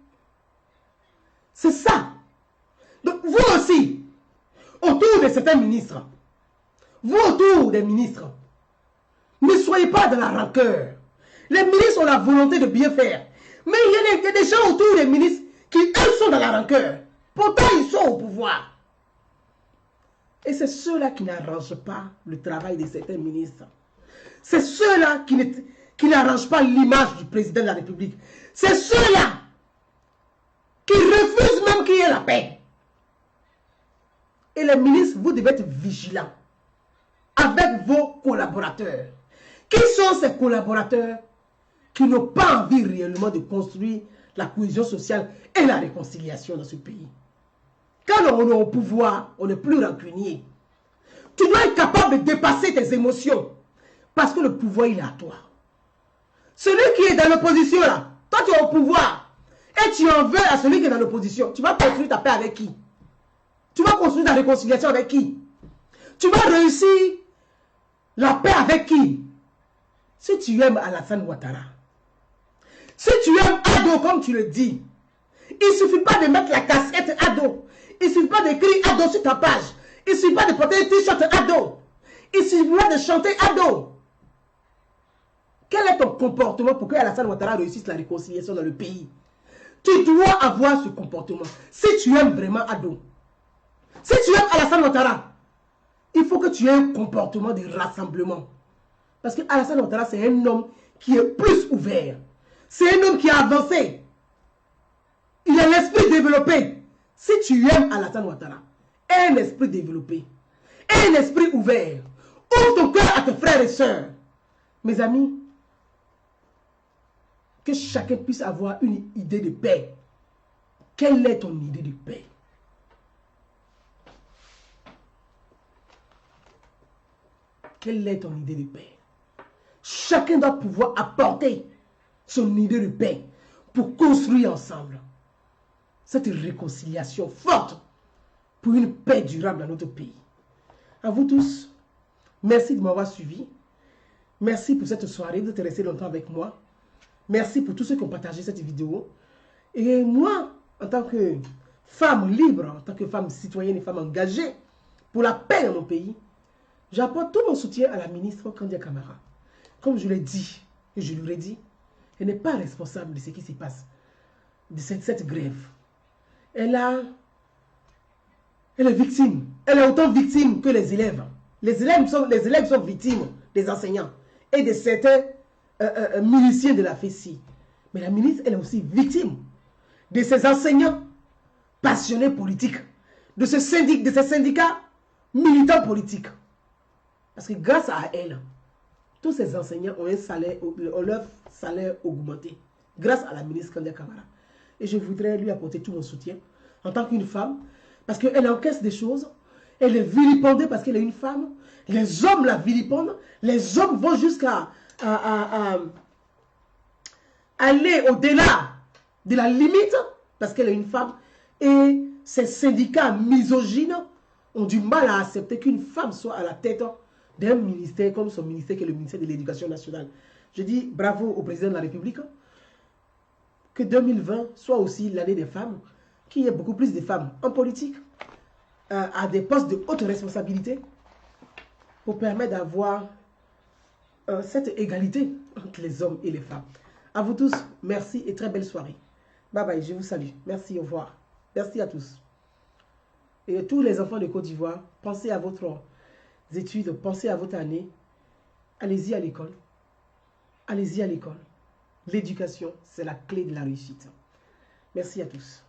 C'est ça. Donc, vous aussi, autour de certains ministres, vous autour des ministres, ne soyez pas dans la rancœur. Les ministres ont la volonté de bien faire. Mais il y a des gens autour des ministres qui, eux, sont dans la rancœur. Pourtant, ils sont au pouvoir. Et c'est ceux-là qui n'arrangent pas le travail de certains ministres. C'est ceux-là qui n'arrangent pas l'image du président de la République. C'est ceux-là qui refusent même qu'il y ait la paix. Et les ministres, vous devez être vigilants avec vos collaborateurs. Qui sont ces collaborateurs qui n'ont pas envie réellement de construire la cohésion sociale et la réconciliation dans ce pays? Quand on est au pouvoir, on n'est plus rancunier. Tu dois être capable de dépasser tes émotions. Parce que le pouvoir, il est à toi. Celui qui est dans l'opposition, là, toi tu es au pouvoir. Et tu en veux à celui qui est dans l'opposition. Tu vas construire ta paix avec qui? Tu vas construire ta réconciliation avec qui? Tu vas réussir la paix avec qui? Si tu aimes Alassane Ouattara, si tu aimes Ado comme tu le dis, il ne suffit pas de mettre la casquette Ado. Il ne suffit pas d'écrire Ado sur ta page. Il ne suffit pas de porter un t-shirt Ado. Il ne suffit pas de chanter Ado. Quel est ton comportement pour que Alassane Ouattara réussisse la réconciliation dans le pays? Tu dois avoir ce comportement. Si tu aimes vraiment Ado, si tu aimes Alassane Ouattara, il faut que tu aies un comportement de rassemblement. Parce que Alassane Ouattara, c'est un homme qui est plus ouvert. C'est un homme qui a avancé. Il a l'esprit développé. Si tu aimes Alassane Ouattara, aie un esprit développé, aie un esprit ouvert. Ouvre ton cœur à tes frères et sœurs. Mes amis, que chacun puisse avoir une idée de paix. Quelle est ton idée de paix? Quelle est ton idée de paix? Chacun doit pouvoir apporter son idée de paix pour construire ensemble cette réconciliation forte pour une paix durable dans notre pays. À vous tous, merci de m'avoir suivi. Merci pour cette soirée, de te rester longtemps avec moi. Merci pour tous ceux qui ont partagé cette vidéo. Et moi, en tant que femme libre, en tant que femme citoyenne et femme engagée pour la paix dans mon pays, j'apporte tout mon soutien à la ministre Kandia Camara. Comme je l'ai dit, et je lui ai dit, elle n'est pas responsable de ce qui se passe, de cette grève. Elle est victime. Elle est autant victime que les élèves. Les élèves sont victimes des enseignants et de certains miliciens de la FESI. Mais la ministre, elle est aussi victime de ces enseignants passionnés politiques, de ces syndicats militants politiques. Parce que grâce à elle, tous ces enseignants ont leur salaire augmenté. Grâce à la ministre Kandia Camara. Et je voudrais lui apporter tout mon soutien en tant qu'une femme. Parce qu'elle encaisse des choses. Elle est vilipendée parce qu'elle est une femme. Les hommes la vilipendent. Les hommes vont jusqu'à aller au-delà de la limite parce qu'elle est une femme. Et ces syndicats misogynes ont du mal à accepter qu'une femme soit à la tête d'un ministère comme son ministère qui est le ministère de l'Éducation nationale. Je dis bravo au président de la République. Que 2020 soit aussi l'année des femmes, qu'il y ait beaucoup plus de femmes en politique, à des postes de haute responsabilité, pour permettre d'avoir cette égalité entre les hommes et les femmes. À vous tous, merci et très belle soirée. Bye bye, je vous salue. Merci, au revoir. Merci à tous. Et tous les enfants de Côte d'Ivoire, pensez à votre études, pensez à votre année. Allez-y à l'école. Allez-y à l'école. L'éducation, c'est la clé de la réussite. Merci à tous.